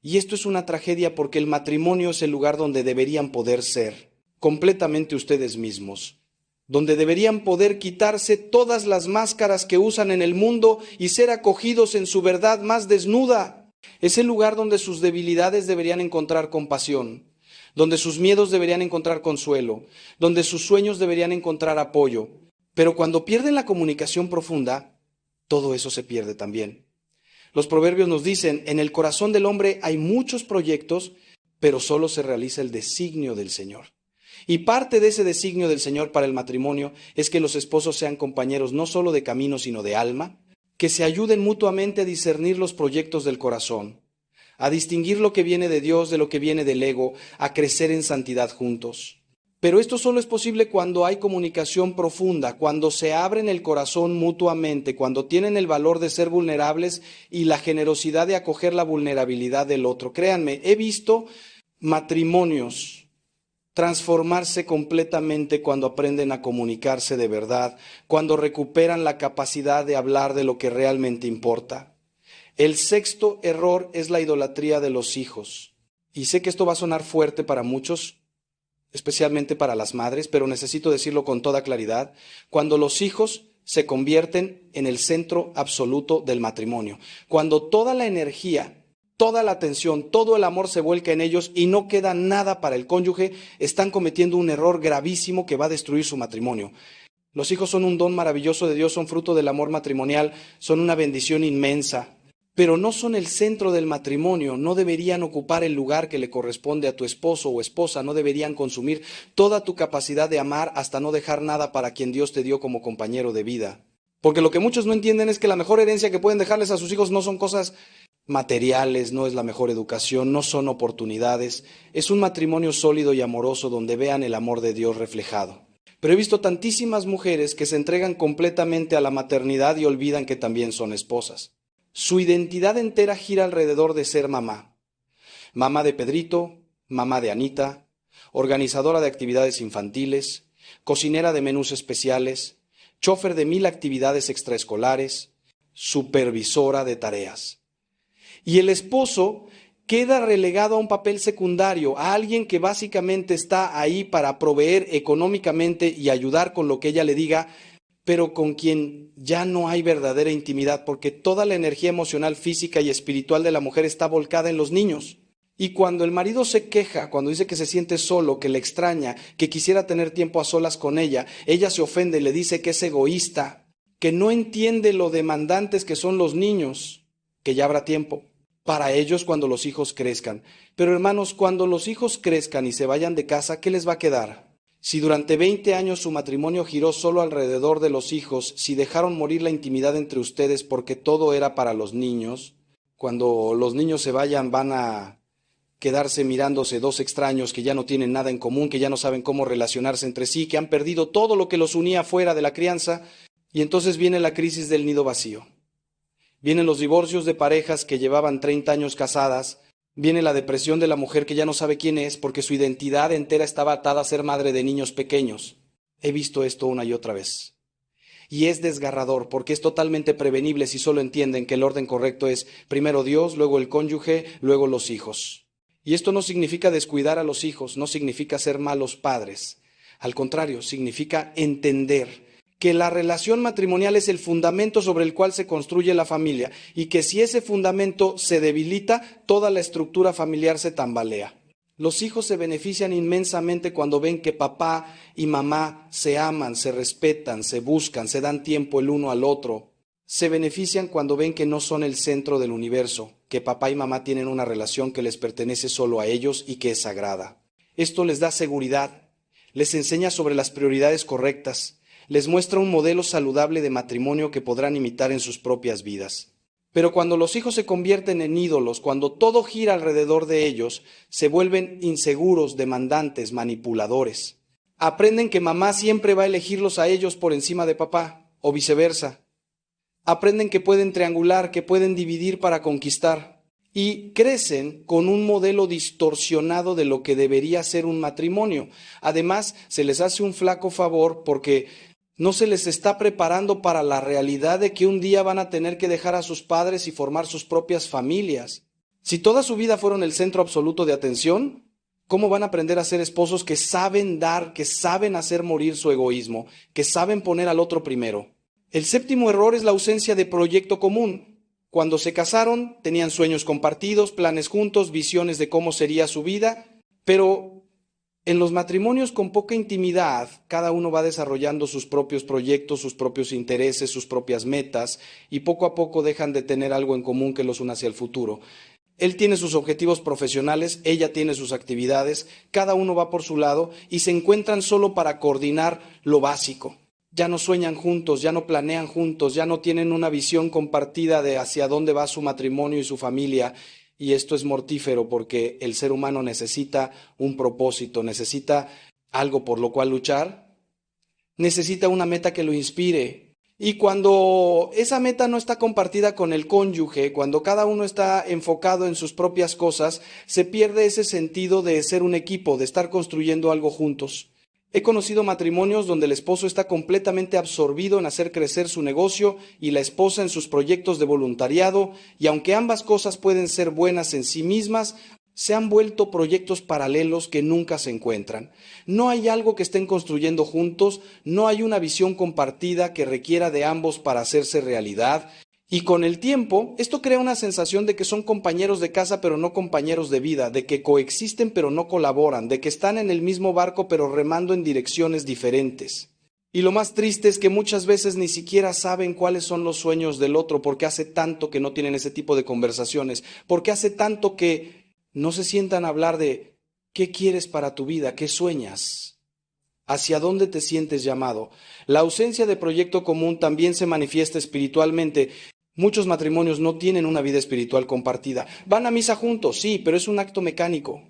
Y esto es una tragedia porque el matrimonio es el lugar donde deberían poder ser completamente ustedes mismos, donde deberían poder quitarse todas las máscaras que usan en el mundo y ser acogidos en su verdad más desnuda. Es el lugar donde sus debilidades deberían encontrar compasión, donde sus miedos deberían encontrar consuelo, donde sus sueños deberían encontrar apoyo. Pero cuando pierden la comunicación profunda, todo eso se pierde también. Los proverbios nos dicen, en el corazón del hombre hay muchos proyectos, pero solo se realiza el designio del Señor. Y parte de ese designio del Señor para el matrimonio es que los esposos sean compañeros no solo de camino, sino de alma, que se ayuden mutuamente a discernir los proyectos del corazón, a distinguir lo que viene de Dios de lo que viene del ego, a crecer en santidad juntos. Pero esto solo es posible cuando hay comunicación profunda, cuando se abren el corazón mutuamente, cuando tienen el valor de ser vulnerables y la generosidad de acoger la vulnerabilidad del otro. Créanme, he visto matrimonios transformarse completamente cuando aprenden a comunicarse de verdad, cuando recuperan la capacidad de hablar de lo que realmente importa. El sexto error es la idolatría de los hijos. Y sé que esto va a sonar fuerte para muchos, especialmente para las madres, pero necesito decirlo con toda claridad. Cuando los hijos se convierten en el centro absoluto del matrimonio, cuando toda la energía, toda la atención, todo el amor se vuelca en ellos y no queda nada para el cónyuge, están cometiendo un error gravísimo que va a destruir su matrimonio. Los hijos son un don maravilloso de Dios, son fruto del amor matrimonial, son una bendición inmensa, pero no son el centro del matrimonio, no deberían ocupar el lugar que le corresponde a tu esposo o esposa, no deberían consumir toda tu capacidad de amar hasta no dejar nada para quien Dios te dio como compañero de vida. Porque lo que muchos no entienden es que la mejor herencia que pueden dejarles a sus hijos no son cosas materiales, no es la mejor educación, no son oportunidades, es un matrimonio sólido y amoroso donde vean el amor de Dios reflejado. Pero he visto tantísimas mujeres que se entregan completamente a la maternidad y olvidan que también son esposas. Su identidad entera gira alrededor de ser mamá. Mamá de Pedrito, mamá de Anita, organizadora de actividades infantiles, cocinera de menús especiales, chofer de 1000 actividades extraescolares, supervisora de tareas. Y el esposo queda relegado a un papel secundario, a alguien que básicamente está ahí para proveer económicamente y ayudar con lo que ella le diga, pero con quien ya no hay verdadera intimidad, porque toda la energía emocional, física y espiritual de la mujer está volcada en los niños. Y cuando el marido se queja, cuando dice que se siente solo, que le extraña, que quisiera tener tiempo a solas con ella se ofende y le dice que es egoísta, que no entiende lo demandantes que son los niños, que ya habrá tiempo para ellos cuando los hijos crezcan. Pero hermanos, cuando los hijos crezcan y se vayan de casa, ¿qué les va a quedar? Si durante 20 años su matrimonio giró solo alrededor de los hijos, si dejaron morir la intimidad entre ustedes porque todo era para los niños, cuando los niños se vayan van a quedarse mirándose dos extraños que ya no tienen nada en común, que ya no saben cómo relacionarse entre sí, que han perdido todo lo que los unía fuera de la crianza, y entonces viene la crisis del nido vacío. Vienen los divorcios de parejas que llevaban 30 años casadas, viene la depresión de la mujer que ya no sabe quién es porque su identidad entera estaba atada a ser madre de niños pequeños. He visto esto una y otra vez. Y es desgarrador porque es totalmente prevenible si solo entienden que el orden correcto es primero Dios, luego el cónyuge, luego los hijos. Y esto no significa descuidar a los hijos, no significa ser malos padres. Al contrario, significa entender que la relación matrimonial es el fundamento sobre el cual se construye la familia y que si ese fundamento se debilita, toda la estructura familiar se tambalea. Los hijos se benefician inmensamente cuando ven que papá y mamá se aman, se respetan, se buscan, se dan tiempo el uno al otro. Se benefician cuando ven que no son el centro del universo, que papá y mamá tienen una relación que les pertenece solo a ellos y que es sagrada. Esto les da seguridad, les enseña sobre las prioridades correctas, les muestra un modelo saludable de matrimonio que podrán imitar en sus propias vidas. Pero cuando los hijos se convierten en ídolos, cuando todo gira alrededor de ellos, se vuelven inseguros, demandantes, manipuladores. Aprenden que mamá siempre va a elegirlos a ellos por encima de papá, o viceversa. Aprenden que pueden triangular, que pueden dividir para conquistar. Y crecen con un modelo distorsionado de lo que debería ser un matrimonio. Además, se les hace un flaco favor porque no se les está preparando para la realidad de que un día van a tener que dejar a sus padres y formar sus propias familias. Si toda su vida fueron el centro absoluto de atención, ¿cómo van a aprender a ser esposos que saben dar, que saben hacer morir su egoísmo, que saben poner al otro primero? El séptimo error es la ausencia de proyecto común. Cuando se casaron, tenían sueños compartidos, planes juntos, visiones de cómo sería su vida, pero en los matrimonios con poca intimidad, cada uno va desarrollando sus propios proyectos, sus propios intereses, sus propias metas, y poco a poco dejan de tener algo en común que los una hacia el futuro. Él tiene sus objetivos profesionales, ella tiene sus actividades, cada uno va por su lado y se encuentran solo para coordinar lo básico. Ya no sueñan juntos, ya no planean juntos, ya no tienen una visión compartida de hacia dónde va su matrimonio y su familia. Y esto es mortífero porque el ser humano necesita un propósito, necesita algo por lo cual luchar, necesita una meta que lo inspire. Y cuando esa meta no está compartida con el cónyuge, cuando cada uno está enfocado en sus propias cosas, se pierde ese sentido de ser un equipo, de estar construyendo algo juntos. He conocido matrimonios donde el esposo está completamente absorbido en hacer crecer su negocio y la esposa en sus proyectos de voluntariado, y aunque ambas cosas pueden ser buenas en sí mismas, se han vuelto proyectos paralelos que nunca se encuentran. No hay algo que estén construyendo juntos, no hay una visión compartida que requiera de ambos para hacerse realidad. Y con el tiempo, esto crea una sensación de que son compañeros de casa pero no compañeros de vida, de que coexisten pero no colaboran, de que están en el mismo barco pero remando en direcciones diferentes. Y lo más triste es que muchas veces ni siquiera saben cuáles son los sueños del otro, porque hace tanto que no tienen ese tipo de conversaciones, porque hace tanto que no se sientan a hablar de qué quieres para tu vida, qué sueñas, hacia dónde te sientes llamado. La ausencia de proyecto común también se manifiesta espiritualmente. Muchos matrimonios no tienen una vida espiritual compartida. Van a misa juntos, sí, pero es un acto mecánico.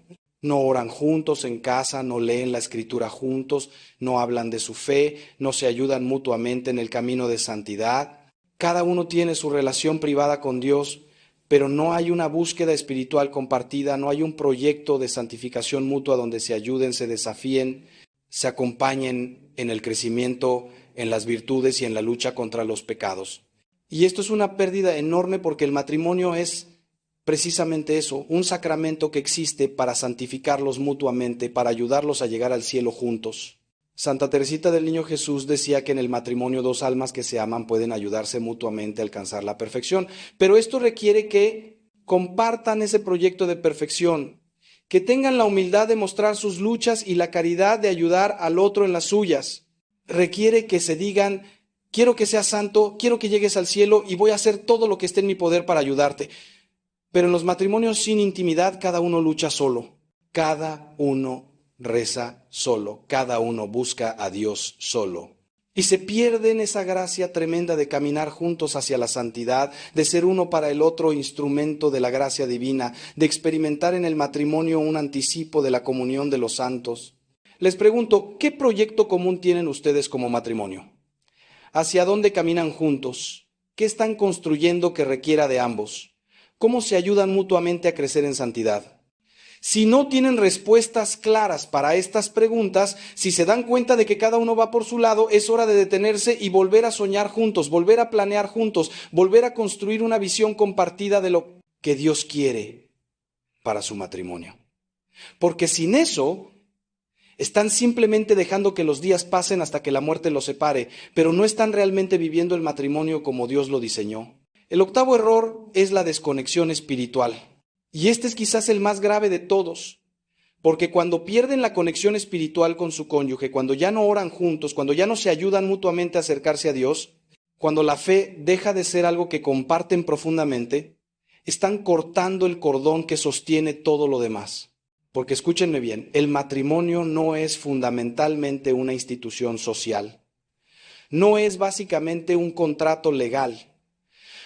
No oran juntos en casa, no leen la escritura juntos, no hablan de su fe, no se ayudan mutuamente en el camino de santidad. Cada uno tiene su relación privada con Dios, pero no hay una búsqueda espiritual compartida, no hay un proyecto de santificación mutua donde se ayuden, se desafíen, se acompañen en el crecimiento, en las virtudes y en la lucha contra los pecados. Y esto es una pérdida enorme porque el matrimonio es precisamente eso, un sacramento que existe para santificarlos mutuamente, para ayudarlos a llegar al cielo juntos. Santa Teresita del Niño Jesús decía que en el matrimonio dos almas que se aman pueden ayudarse mutuamente a alcanzar la perfección, pero esto requiere que compartan ese proyecto de perfección, que tengan la humildad de mostrar sus luchas y la caridad de ayudar al otro en las suyas. Requiere que se digan: quiero que seas santo, quiero que llegues al cielo y voy a hacer todo lo que esté en mi poder para ayudarte. Pero en los matrimonios sin intimidad, cada uno lucha solo, cada uno reza solo, cada uno busca a Dios solo. Y se pierden esa gracia tremenda de caminar juntos hacia la santidad, de ser uno para el otro instrumento de la gracia divina, de experimentar en el matrimonio un anticipo de la comunión de los santos. Les pregunto, ¿qué proyecto común tienen ustedes como matrimonio? ¿Hacia dónde caminan juntos? ¿Qué están construyendo que requiera de ambos? ¿Cómo se ayudan mutuamente a crecer en santidad? Si no tienen respuestas claras para estas preguntas, si se dan cuenta de que cada uno va por su lado, es hora de detenerse y volver a soñar juntos, volver a planear juntos, volver a construir una visión compartida de lo que Dios quiere para su matrimonio. Porque sin eso, Están simplemente dejando que los días pasen hasta que la muerte los separe, pero no están realmente viviendo el matrimonio como Dios lo diseñó. El octavo error es la desconexión espiritual. Y este es quizás el más grave de todos, porque cuando pierden la conexión espiritual con su cónyuge, cuando ya no oran juntos, cuando ya no se ayudan mutuamente a acercarse a Dios, cuando la fe deja de ser algo que comparten profundamente, están cortando el cordón que sostiene todo lo demás. Porque escúchenme bien, el matrimonio no es fundamentalmente una institución social, no es básicamente un contrato legal,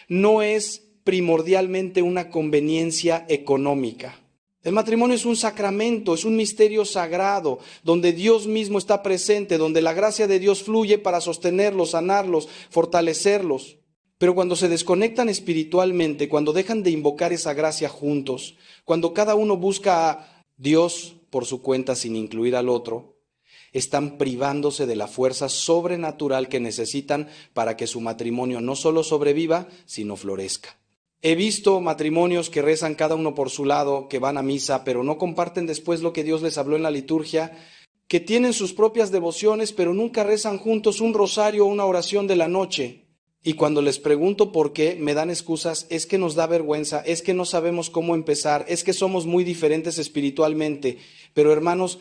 no es primordialmente una conveniencia económica. El matrimonio es un sacramento, es un misterio sagrado, donde Dios mismo está presente, donde la gracia de Dios fluye para sostenerlos, sanarlos, fortalecerlos. Pero cuando se desconectan espiritualmente, cuando dejan de invocar esa gracia juntos, cuando cada uno busca a Dios por su cuenta sin incluir al otro, están privándose de la fuerza sobrenatural que necesitan para que su matrimonio no solo sobreviva, sino florezca. He visto matrimonios que rezan cada uno por su lado, que van a misa, pero no comparten después lo que Dios les habló en la liturgia, que tienen sus propias devociones, pero nunca rezan juntos un rosario o una oración de la noche. Y cuando les pregunto por qué, me dan excusas, es que nos da vergüenza, es que no sabemos cómo empezar, es que somos muy diferentes espiritualmente. Pero hermanos,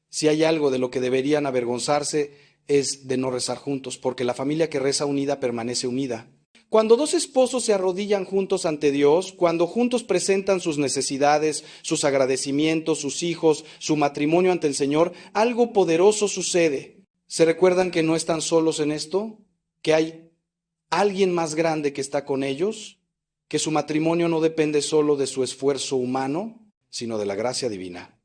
si hay algo de lo que deberían avergonzarse es de no rezar juntos, porque la familia que reza unida permanece unida. Cuando dos esposos se arrodillan juntos ante Dios, cuando juntos presentan sus necesidades, sus agradecimientos, sus hijos, su matrimonio ante el Señor, algo poderoso sucede. ¿Se recuerdan que no están solos en esto? ¿Que hay alguien más grande que está con ellos? ¿Que su matrimonio no depende solo de su esfuerzo humano, sino de la gracia divina?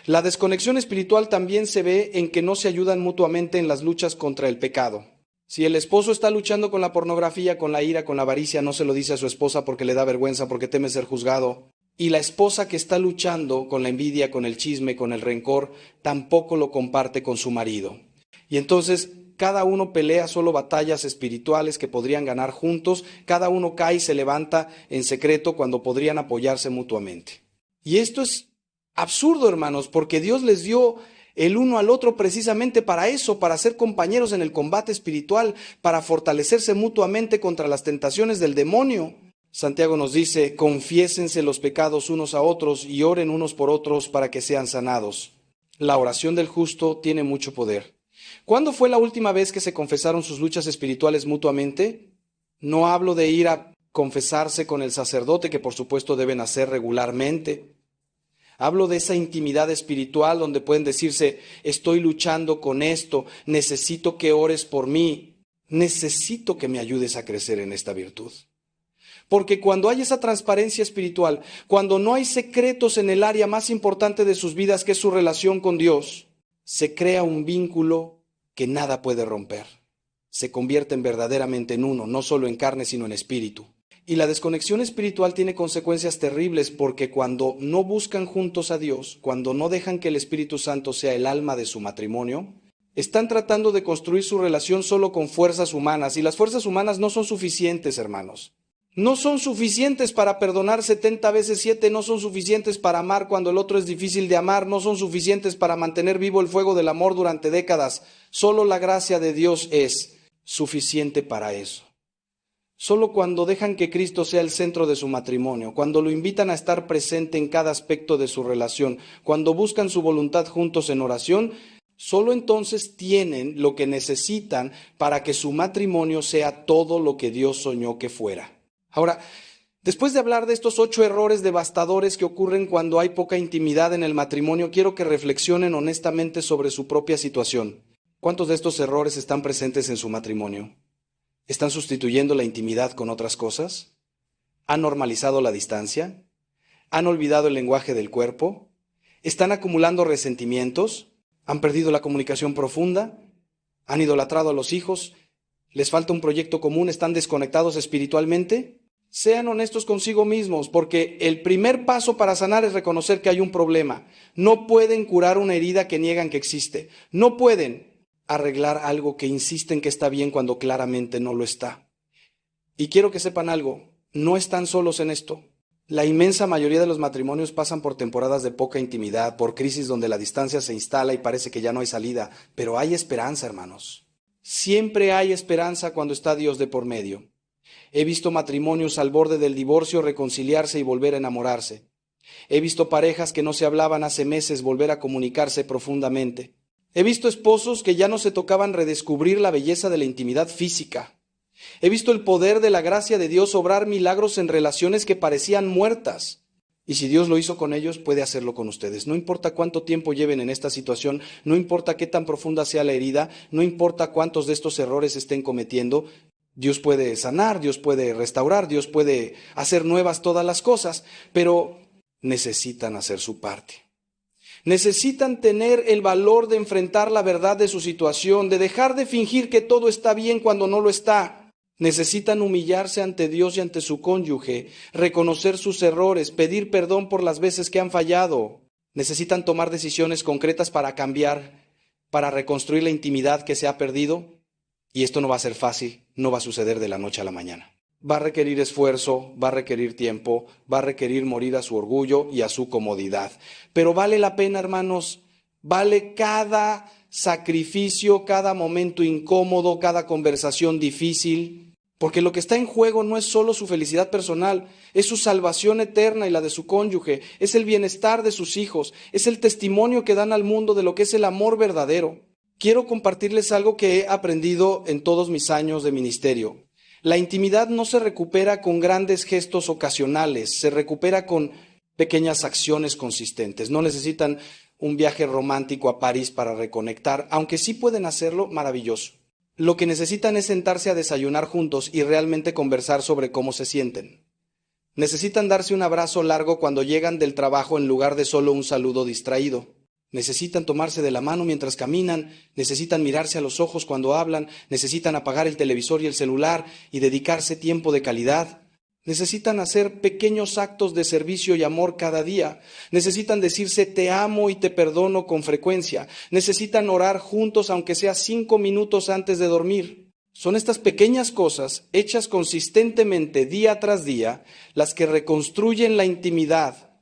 La desconexión espiritual también se ve en que no se ayudan mutuamente en las luchas contra el pecado. Si el esposo está luchando con la pornografía, con la ira, con la avaricia, no se lo dice a su esposa porque le da vergüenza, porque teme ser juzgado. Y la esposa que está luchando con la envidia, con el chisme, con el rencor, tampoco lo comparte con su marido. Y entonces cada uno pelea solo batallas espirituales que podrían ganar juntos, cada uno cae y se levanta en secreto cuando podrían apoyarse mutuamente. Y esto es absurdo, hermanos, porque Dios les dio el uno al otro precisamente para eso, para ser compañeros en el combate espiritual, para fortalecerse mutuamente contra las tentaciones del demonio. Santiago nos dice, confiésense los pecados unos a otros y oren unos por otros para que sean sanados. La oración del justo tiene mucho poder. ¿Cuándo fue la última vez que se confesaron sus luchas espirituales mutuamente? No hablo de ir a confesarse con el sacerdote, que por supuesto deben hacer regularmente. Hablo de esa intimidad espiritual donde pueden decirse, estoy luchando con esto, necesito que ores por mí, necesito que me ayudes a crecer en esta virtud. Porque cuando hay esa transparencia espiritual, cuando no hay secretos en el área más importante de sus vidas, que es su relación con Dios, se crea un vínculo que nada puede romper. Se convierten verdaderamente en uno, no solo en carne, sino en espíritu. Y la desconexión espiritual tiene consecuencias terribles porque cuando no buscan juntos a Dios, cuando no dejan que el Espíritu Santo sea el alma de su matrimonio, están tratando de construir su relación solo con fuerzas humanas. Y las fuerzas humanas no son suficientes, hermanos. No son suficientes para perdonar 70 veces 7, no son suficientes para amar cuando el otro es difícil de amar, no son suficientes para mantener vivo el fuego del amor durante décadas. Solo la gracia de Dios es suficiente para eso. Solo cuando dejan que Cristo sea el centro de su matrimonio, cuando lo invitan a estar presente en cada aspecto de su relación, cuando buscan su voluntad juntos en oración, solo entonces tienen lo que necesitan para que su matrimonio sea todo lo que Dios soñó que fuera. Ahora, después de hablar de estos 8 errores devastadores que ocurren cuando hay poca intimidad en el matrimonio, quiero que reflexionen honestamente sobre su propia situación. ¿Cuántos de estos errores están presentes en su matrimonio? ¿Están sustituyendo la intimidad con otras cosas? ¿Han normalizado la distancia? ¿Han olvidado el lenguaje del cuerpo? ¿Están acumulando resentimientos? ¿Han perdido la comunicación profunda? ¿Han idolatrado a los hijos? ¿Les falta un proyecto común? ¿Están desconectados espiritualmente? Sean honestos consigo mismos, porque el primer paso para sanar es reconocer que hay un problema. No pueden curar una herida que niegan que existe. No pueden arreglar algo que insisten que está bien cuando claramente no lo está. Y quiero que sepan algo, no están solos en esto. La inmensa mayoría de los matrimonios pasan por temporadas de poca intimidad, por crisis donde la distancia se instala y parece que ya no hay salida, pero hay esperanza, hermanos. Siempre hay esperanza cuando está Dios de por medio. He visto matrimonios al borde del divorcio reconciliarse y volver a enamorarse. He visto parejas que no se hablaban hace meses volver a comunicarse profundamente. He visto esposos que ya no se tocaban redescubrir la belleza de la intimidad física. He visto el poder de la gracia de Dios obrar milagros en relaciones que parecían muertas. Y si Dios lo hizo con ellos, puede hacerlo con ustedes. No importa cuánto tiempo lleven en esta situación, no importa qué tan profunda sea la herida, no importa cuántos de estos errores estén cometiendo, Dios puede sanar, Dios puede restaurar, Dios puede hacer nuevas todas las cosas, pero necesitan hacer su parte. Necesitan tener el valor de enfrentar la verdad de su situación, de dejar de fingir que todo está bien cuando no lo está. Necesitan humillarse ante Dios y ante su cónyuge, reconocer sus errores, pedir perdón por las veces que han fallado. Necesitan tomar decisiones concretas para cambiar, para reconstruir la intimidad que se ha perdido. Y esto no va a ser fácil, no va a suceder de la noche a la mañana. Va a requerir esfuerzo, va a requerir tiempo, va a requerir morir a su orgullo y a su comodidad. Pero vale la pena, hermanos, vale cada sacrificio, cada momento incómodo, cada conversación difícil. Porque lo que está en juego no es solo su felicidad personal, es su salvación eterna y la de su cónyuge, es el bienestar de sus hijos, es el testimonio que dan al mundo de lo que es el amor verdadero. Quiero compartirles algo que he aprendido en todos mis años de ministerio. La intimidad no se recupera con grandes gestos ocasionales, se recupera con pequeñas acciones consistentes. No necesitan un viaje romántico a París para reconectar, aunque sí pueden hacerlo, maravilloso. Lo que necesitan es sentarse a desayunar juntos y realmente conversar sobre cómo se sienten. Necesitan darse un abrazo largo cuando llegan del trabajo en lugar de solo un saludo distraído. Necesitan tomarse de la mano mientras caminan, necesitan mirarse a los ojos cuando hablan, necesitan apagar el televisor y el celular y dedicarse tiempo de calidad. Necesitan hacer pequeños actos de servicio y amor cada día. Necesitan decirse te amo y te perdono con frecuencia. Necesitan orar juntos aunque sea 5 minutos antes de dormir. Son estas pequeñas cosas, hechas consistentemente día tras día, las que reconstruyen la intimidad.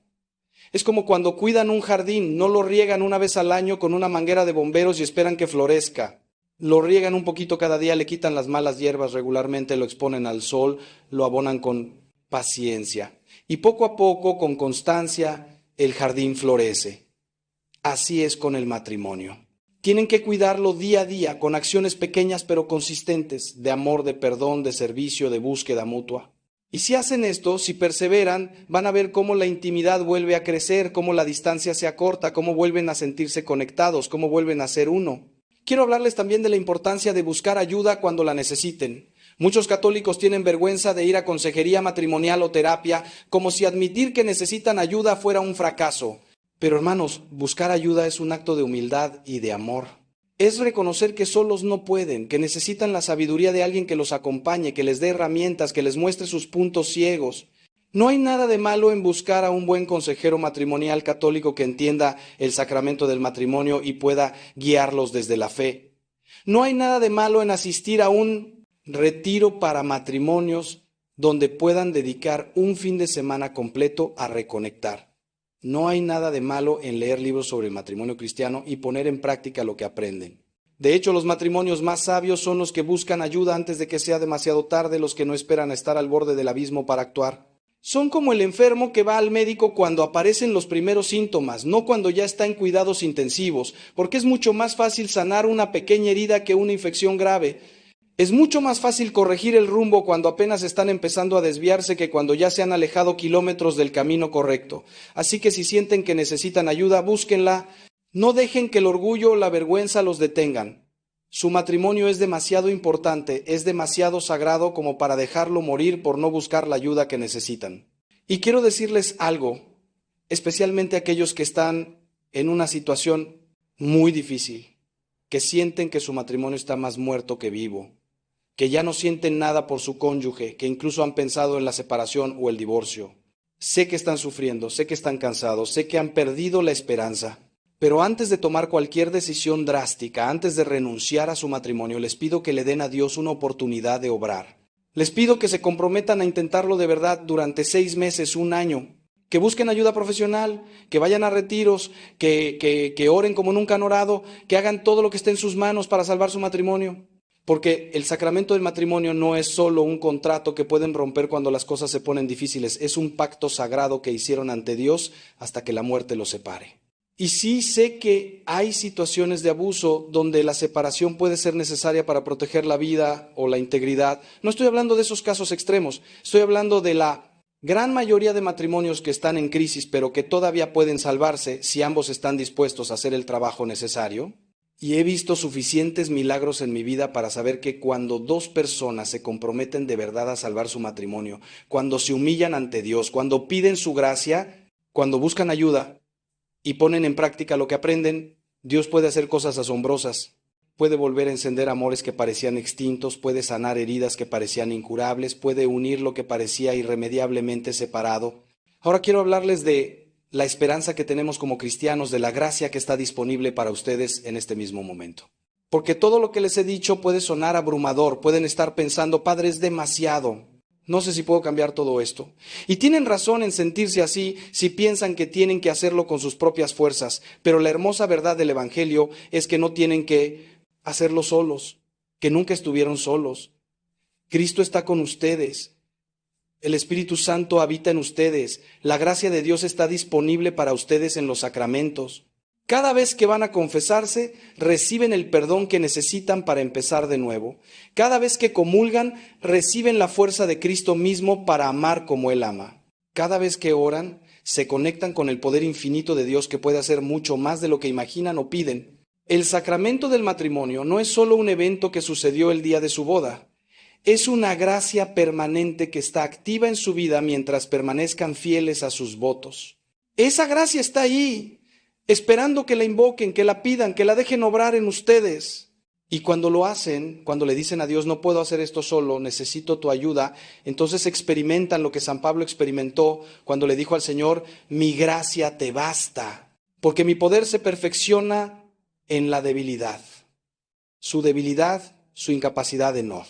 Es como cuando cuidan un jardín, no lo riegan una vez al año con una manguera de bomberos y esperan que florezca. Lo riegan un poquito cada día, le quitan las malas hierbas regularmente, lo exponen al sol, lo abonan con paciencia. Y poco a poco, con constancia, el jardín florece. Así es con el matrimonio. Tienen que cuidarlo día a día, con acciones pequeñas pero consistentes, de amor, de perdón, de servicio, de búsqueda mutua. Y si hacen esto, si perseveran, van a ver cómo la intimidad vuelve a crecer, cómo la distancia se acorta, cómo vuelven a sentirse conectados, cómo vuelven a ser uno. Quiero hablarles también de la importancia de buscar ayuda cuando la necesiten. Muchos católicos tienen vergüenza de ir a consejería matrimonial o terapia, como si admitir que necesitan ayuda fuera un fracaso. Pero hermanos, buscar ayuda es un acto de humildad y de amor. Es reconocer que solos no pueden, que necesitan la sabiduría de alguien que los acompañe, que les dé herramientas, que les muestre sus puntos ciegos. No hay nada de malo en buscar a un buen consejero matrimonial católico que entienda el sacramento del matrimonio y pueda guiarlos desde la fe. No hay nada de malo en asistir a un retiro para matrimonios donde puedan dedicar un fin de semana completo a reconectar. No hay nada de malo en leer libros sobre el matrimonio cristiano y poner en práctica lo que aprenden. De hecho, los matrimonios más sabios son los que buscan ayuda antes de que sea demasiado tarde, los que no esperan a estar al borde del abismo para actuar. Son como el enfermo que va al médico cuando aparecen los primeros síntomas, no cuando ya está en cuidados intensivos, porque es mucho más fácil sanar una pequeña herida que una infección grave. Es mucho más fácil corregir el rumbo cuando apenas están empezando a desviarse que cuando ya se han alejado kilómetros del camino correcto. Así que si sienten que necesitan ayuda, búsquenla. No dejen que el orgullo o la vergüenza los detengan. Su matrimonio es demasiado importante, es demasiado sagrado como para dejarlo morir por no buscar la ayuda que necesitan. Y quiero decirles algo, especialmente a aquellos que están en una situación muy difícil, que sienten que su matrimonio está más muerto que vivo, que ya no sienten nada por su cónyuge, que incluso han pensado en la separación o el divorcio. Sé que están sufriendo, sé que están cansados, sé que han perdido la esperanza. Pero antes de tomar cualquier decisión drástica, antes de renunciar a su matrimonio, les pido que le den a Dios una oportunidad de obrar. Les pido que se comprometan a intentarlo de verdad durante 6 meses, un año. Que busquen ayuda profesional, que vayan a retiros, que oren como nunca han orado, que hagan todo lo que esté en sus manos para salvar su matrimonio. Porque el sacramento del matrimonio no es solo un contrato que pueden romper cuando las cosas se ponen difíciles, es un pacto sagrado que hicieron ante Dios hasta que la muerte los separe. Y sí sé que hay situaciones de abuso donde la separación puede ser necesaria para proteger la vida o la integridad. No estoy hablando de esos casos extremos, estoy hablando de la gran mayoría de matrimonios que están en crisis, pero que todavía pueden salvarse si ambos están dispuestos a hacer el trabajo necesario. Y he visto suficientes milagros en mi vida para saber que cuando dos personas se comprometen de verdad a salvar su matrimonio, cuando se humillan ante Dios, cuando piden su gracia, cuando buscan ayuda y ponen en práctica lo que aprenden, Dios puede hacer cosas asombrosas. Puede volver a encender amores que parecían extintos, puede sanar heridas que parecían incurables, puede unir lo que parecía irremediablemente separado. Ahora quiero hablarles de la esperanza que tenemos como cristianos, de la gracia que está disponible para ustedes en este mismo momento. Porque todo lo que les he dicho puede sonar abrumador, pueden estar pensando, Padre, es demasiado. No sé si puedo cambiar todo esto. Y tienen razón en sentirse así si piensan que tienen que hacerlo con sus propias fuerzas, pero la hermosa verdad del Evangelio es que no tienen que hacerlo solos, que nunca estuvieron solos. Cristo está con ustedes. El Espíritu Santo habita en ustedes. La gracia de Dios está disponible para ustedes en los sacramentos. Cada vez que van a confesarse, reciben el perdón que necesitan para empezar de nuevo. Cada vez que comulgan, reciben la fuerza de Cristo mismo para amar como Él ama. Cada vez que oran, se conectan con el poder infinito de Dios que puede hacer mucho más de lo que imaginan o piden. El sacramento del matrimonio no es solo un evento que sucedió el día de su boda. Es una gracia permanente que está activa en su vida mientras permanezcan fieles a sus votos. Esa gracia está ahí, esperando que la invoquen, que la pidan, que la dejen obrar en ustedes. Y cuando lo hacen, cuando le dicen a Dios, no puedo hacer esto solo, necesito tu ayuda, entonces experimentan lo que San Pablo experimentó cuando le dijo al Señor, mi gracia te basta, porque mi poder se perfecciona en la debilidad. Su debilidad, su incapacidad de no.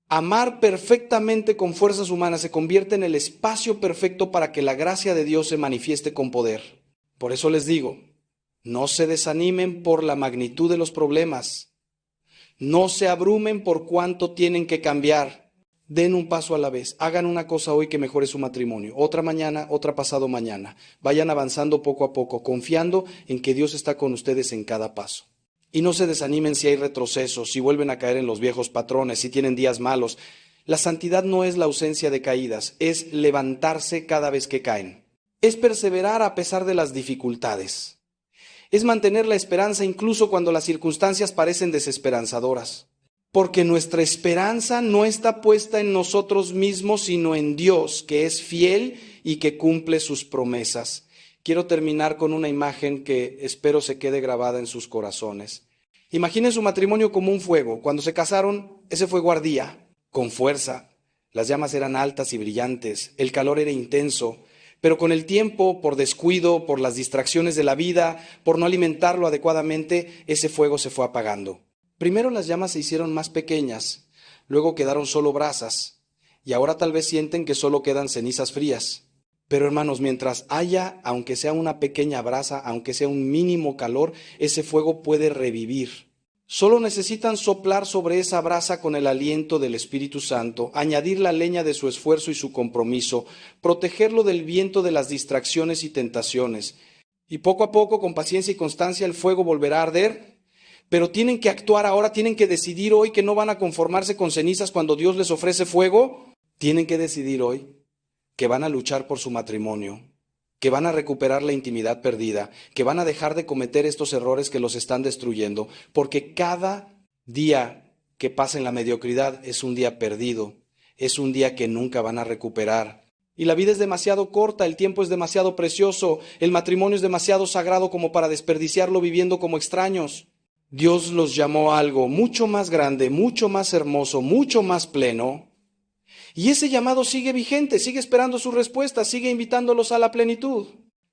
Amar perfectamente con fuerzas humanas se convierte en el espacio perfecto para que la gracia de Dios se manifieste con poder. Por eso les digo, no se desanimen por la magnitud de los problemas. No se abrumen por cuánto tienen que cambiar. Den un paso a la vez. Hagan una cosa hoy que mejore su matrimonio. Otra mañana, otra pasado mañana. Vayan avanzando poco a poco, confiando en que Dios está con ustedes en cada paso. Y no se desanimen si hay retrocesos, si vuelven a caer en los viejos patrones, si tienen días malos. La santidad no es la ausencia de caídas, es levantarse cada vez que caen. Es perseverar a pesar de las dificultades. Es mantener la esperanza incluso cuando las circunstancias parecen desesperanzadoras. Porque nuestra esperanza no está puesta en nosotros mismos, sino en Dios, que es fiel y que cumple sus promesas. Quiero terminar con una imagen que espero se quede grabada en sus corazones. Imaginen su matrimonio como un fuego. Cuando se casaron, ese fuego ardía, con fuerza. Las llamas eran altas y brillantes, el calor era intenso, pero con el tiempo, por descuido, por las distracciones de la vida, por no alimentarlo adecuadamente, ese fuego se fue apagando. Primero las llamas se hicieron más pequeñas, luego quedaron solo brasas, y ahora tal vez sienten que solo quedan cenizas frías. Pero hermanos, mientras haya, aunque sea una pequeña brasa, aunque sea un mínimo calor, ese fuego puede revivir. Solo necesitan soplar sobre esa brasa con el aliento del Espíritu Santo, añadir la leña de su esfuerzo y su compromiso, protegerlo del viento de las distracciones y tentaciones. Y poco a poco, con paciencia y constancia, el fuego volverá a arder. Pero tienen que actuar ahora, tienen que decidir hoy que no van a conformarse con cenizas cuando Dios les ofrece fuego. Tienen que decidir hoy que van a luchar por su matrimonio, que van a recuperar la intimidad perdida, que van a dejar de cometer estos errores que los están destruyendo, porque cada día que pasa en la mediocridad es un día perdido, es un día que nunca van a recuperar. Y la vida es demasiado corta, el tiempo es demasiado precioso, el matrimonio es demasiado sagrado como para desperdiciarlo viviendo como extraños. Dios los llamó a algo mucho más grande, mucho más hermoso, mucho más pleno. Y ese llamado sigue vigente, sigue esperando su respuesta, sigue invitándolos a la plenitud.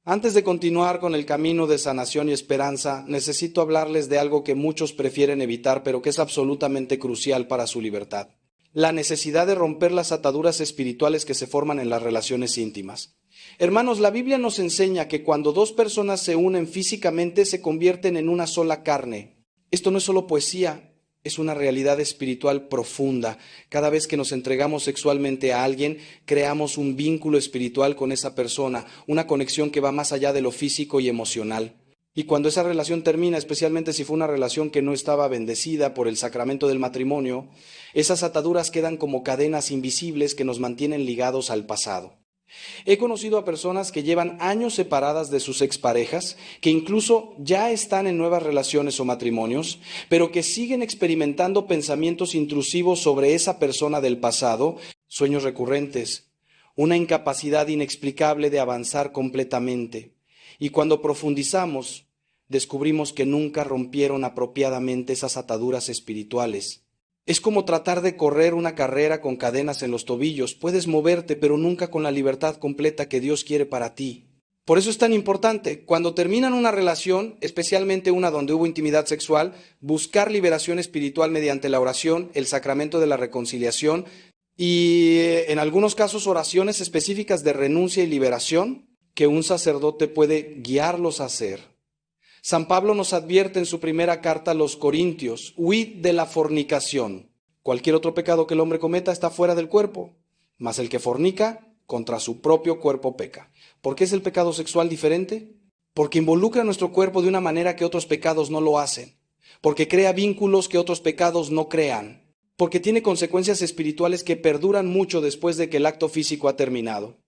Antes de continuar con el camino de sanación y esperanza, necesito hablarles de algo que muchos prefieren evitar, pero que es absolutamente crucial para su libertad. la necesidad de romper las ataduras espirituales que se forman en las relaciones íntimas. Hermanos, la Biblia nos enseña que cuando dos personas se unen físicamente se convierten en una sola carne. Esto no es solo poesía, es una realidad espiritual profunda. Cada vez que nos entregamos sexualmente a alguien, creamos un vínculo espiritual con esa persona, una conexión que va más allá de lo físico y emocional. Y cuando esa relación termina, especialmente si fue una relación que no estaba bendecida por el sacramento del matrimonio, esas ataduras quedan como cadenas invisibles que nos mantienen ligados al pasado. He conocido a personas que llevan años separadas de sus exparejas, que incluso ya están en nuevas relaciones o matrimonios, pero que siguen experimentando pensamientos intrusivos sobre esa persona del pasado, sueños recurrentes, una incapacidad inexplicable de avanzar completamente. Y cuando profundizamos, descubrimos que nunca rompieron apropiadamente esas ataduras espirituales. Es como tratar de correr una carrera con cadenas en los tobillos. Puedes moverte, pero nunca con la libertad completa que Dios quiere para ti. Por eso es tan importante, cuando terminan una relación, especialmente una donde hubo intimidad sexual, buscar liberación espiritual mediante la oración, el sacramento de la reconciliación y, en algunos casos, oraciones específicas de renuncia y liberación que un sacerdote puede guiarlos a hacer. San Pablo nos advierte en su primera carta a los Corintios: huid de la fornicación. Cualquier otro pecado que el hombre cometa está fuera del cuerpo, mas el que fornica contra su propio cuerpo peca. ¿Por qué es el pecado sexual diferente? Porque involucra nuestro cuerpo de una manera que otros pecados no lo hacen, porque crea vínculos que otros pecados no crean, porque tiene consecuencias espirituales que perduran mucho después de que el acto físico ha terminado.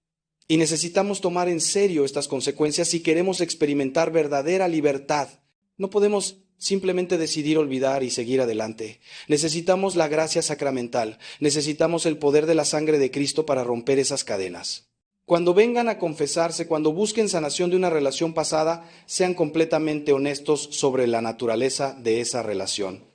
Y necesitamos tomar en serio estas consecuencias si queremos experimentar verdadera libertad. No podemos simplemente decidir olvidar y seguir adelante. Necesitamos la gracia sacramental, necesitamos el poder de la sangre de Cristo para romper esas cadenas. Cuando vengan a confesarse, cuando busquen sanación de una relación pasada, sean completamente honestos sobre la naturaleza de esa relación.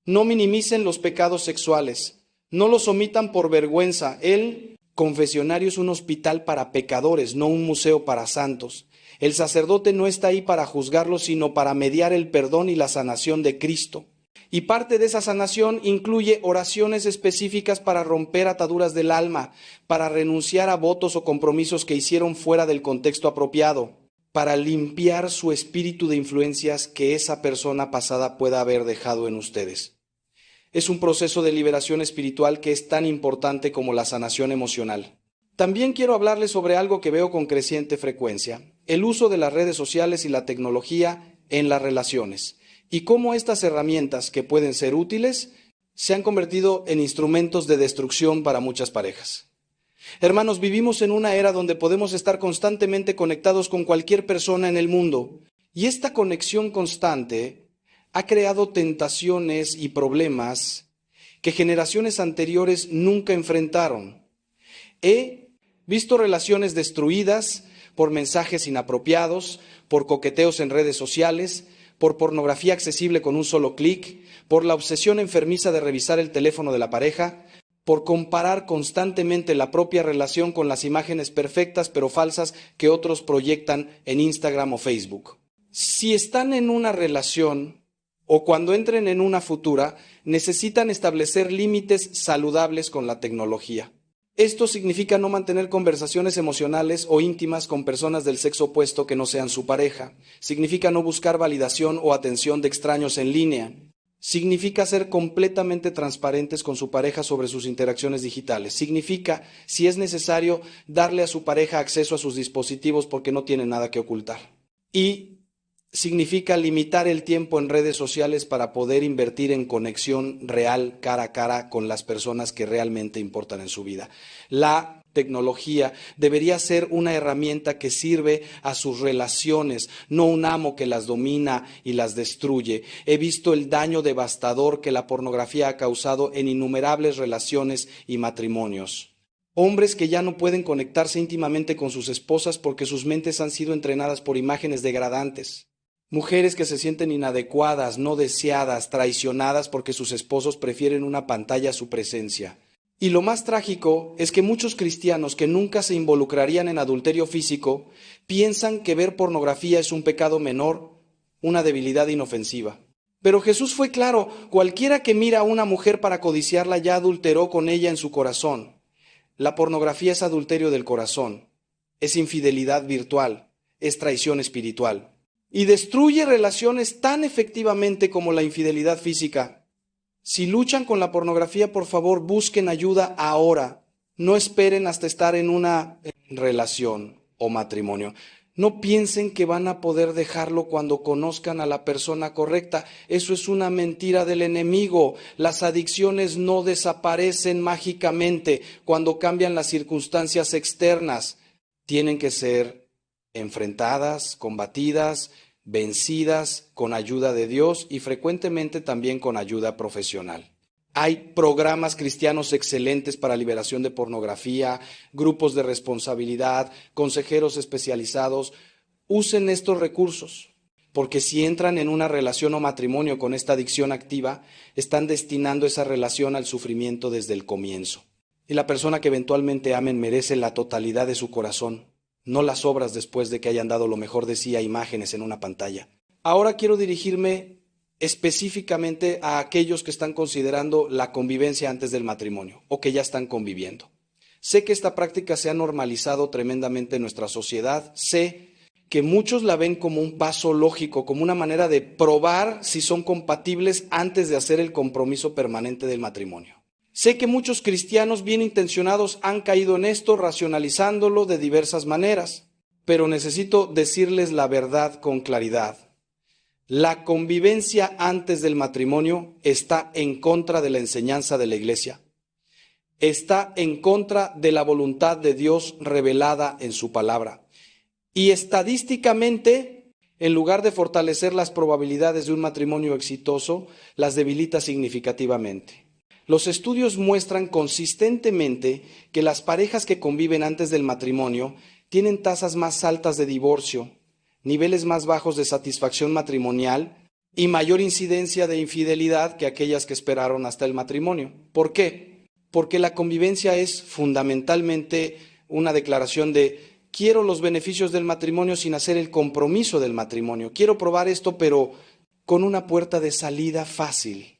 No minimicen los pecados sexuales, no los omitan por vergüenza. El confesionario es un hospital para pecadores, no un museo para santos. El sacerdote no está ahí para juzgarlos, sino para mediar el perdón y la sanación de Cristo. Y parte de esa sanación incluye oraciones específicas para romper ataduras del alma, para renunciar a votos o compromisos que hicieron fuera del contexto apropiado, para limpiar su espíritu de influencias que esa persona pasada pueda haber dejado en ustedes. Es un proceso de liberación espiritual que es tan importante como la sanación emocional. También quiero hablarles sobre algo que veo con creciente frecuencia: el uso de las redes sociales y la tecnología en las relaciones, y cómo estas herramientas, que pueden ser útiles, se han convertido en instrumentos de destrucción para muchas parejas. Hermanos, vivimos en una era donde podemos estar constantemente conectados con cualquier persona en el mundo, y esta conexión constante ha creado tentaciones y problemas que generaciones anteriores nunca enfrentaron. He visto relaciones destruidas por mensajes inapropiados, por coqueteos en redes sociales, por pornografía accesible con un solo clic, por la obsesión enfermiza de revisar el teléfono de la pareja, por comparar constantemente la propia relación con las imágenes perfectas pero falsas que otros proyectan en Instagram o Facebook. Si están en una relación o cuando entren en una futura, necesitan establecer límites saludables con la tecnología. Esto significa no mantener conversaciones emocionales o íntimas con personas del sexo opuesto que no sean su pareja. Significa no buscar validación o atención de extraños en línea. Significa ser completamente transparentes con su pareja sobre sus interacciones digitales. Significa, si es necesario, darle a su pareja acceso a sus dispositivos porque no tiene nada que ocultar. Y significa limitar el tiempo en redes sociales para poder invertir en conexión real, cara a cara, con las personas que realmente importan en su vida. La tecnología debería ser una herramienta que sirve a sus relaciones, no un amo que las domina y las destruye. He visto el daño devastador que la pornografía ha causado en innumerables relaciones y matrimonios. Hombres que ya no pueden conectarse íntimamente con sus esposas porque sus mentes han sido entrenadas por imágenes degradantes. Mujeres que se sienten inadecuadas, no deseadas, traicionadas porque sus esposos prefieren una pantalla a su presencia. Y lo más trágico es que muchos cristianos que nunca se involucrarían en adulterio físico piensan que ver pornografía es un pecado menor, una debilidad inofensiva. Pero Jesús fue claro, cualquiera que mira a una mujer para codiciarla ya adulteró con ella en su corazón. La pornografía es adulterio del corazón, es infidelidad virtual, es traición espiritual. Y destruye relaciones tan efectivamente como la infidelidad física. Si luchan con la pornografía, por favor, busquen ayuda ahora. No esperen hasta estar en una relación o matrimonio. No piensen que van a poder dejarlo cuando conozcan a la persona correcta. Eso es una mentira del enemigo. Las adicciones no desaparecen mágicamente cuando cambian las circunstancias externas. Tienen que ser enfrentadas, combatidas, vencidas con ayuda de Dios y frecuentemente también con ayuda profesional. Hay programas cristianos excelentes para liberación de pornografía, grupos de responsabilidad, consejeros especializados. Usen estos recursos, porque si entran en una relación o matrimonio con esta adicción activa, están destinando esa relación al sufrimiento desde el comienzo. Y la persona que eventualmente amen merece la totalidad de su corazón, no las obras después de que hayan dado lo mejor de sí a imágenes en una pantalla. Ahora quiero dirigirme específicamente a aquellos que están considerando la convivencia antes del matrimonio o que ya están conviviendo. Sé que esta práctica se ha normalizado tremendamente en nuestra sociedad. Sé que muchos la ven como un paso lógico, como una manera de probar si son compatibles antes de hacer el compromiso permanente del matrimonio. Sé que muchos cristianos bien intencionados han caído en esto, racionalizándolo de diversas maneras, pero necesito decirles la verdad con claridad. La convivencia antes del matrimonio está en contra de la enseñanza de la Iglesia. Está en contra de la voluntad de Dios revelada en su palabra. Y estadísticamente, en lugar de fortalecer las probabilidades de un matrimonio exitoso, las debilita significativamente. Los estudios muestran consistentemente que las parejas que conviven antes del matrimonio tienen tasas más altas de divorcio, niveles más bajos de satisfacción matrimonial y mayor incidencia de infidelidad que aquellas que esperaron hasta el matrimonio. ¿Por qué? Porque la convivencia es fundamentalmente una declaración de quiero los beneficios del matrimonio sin hacer el compromiso del matrimonio. Quiero probar esto, pero con una puerta de salida fácil.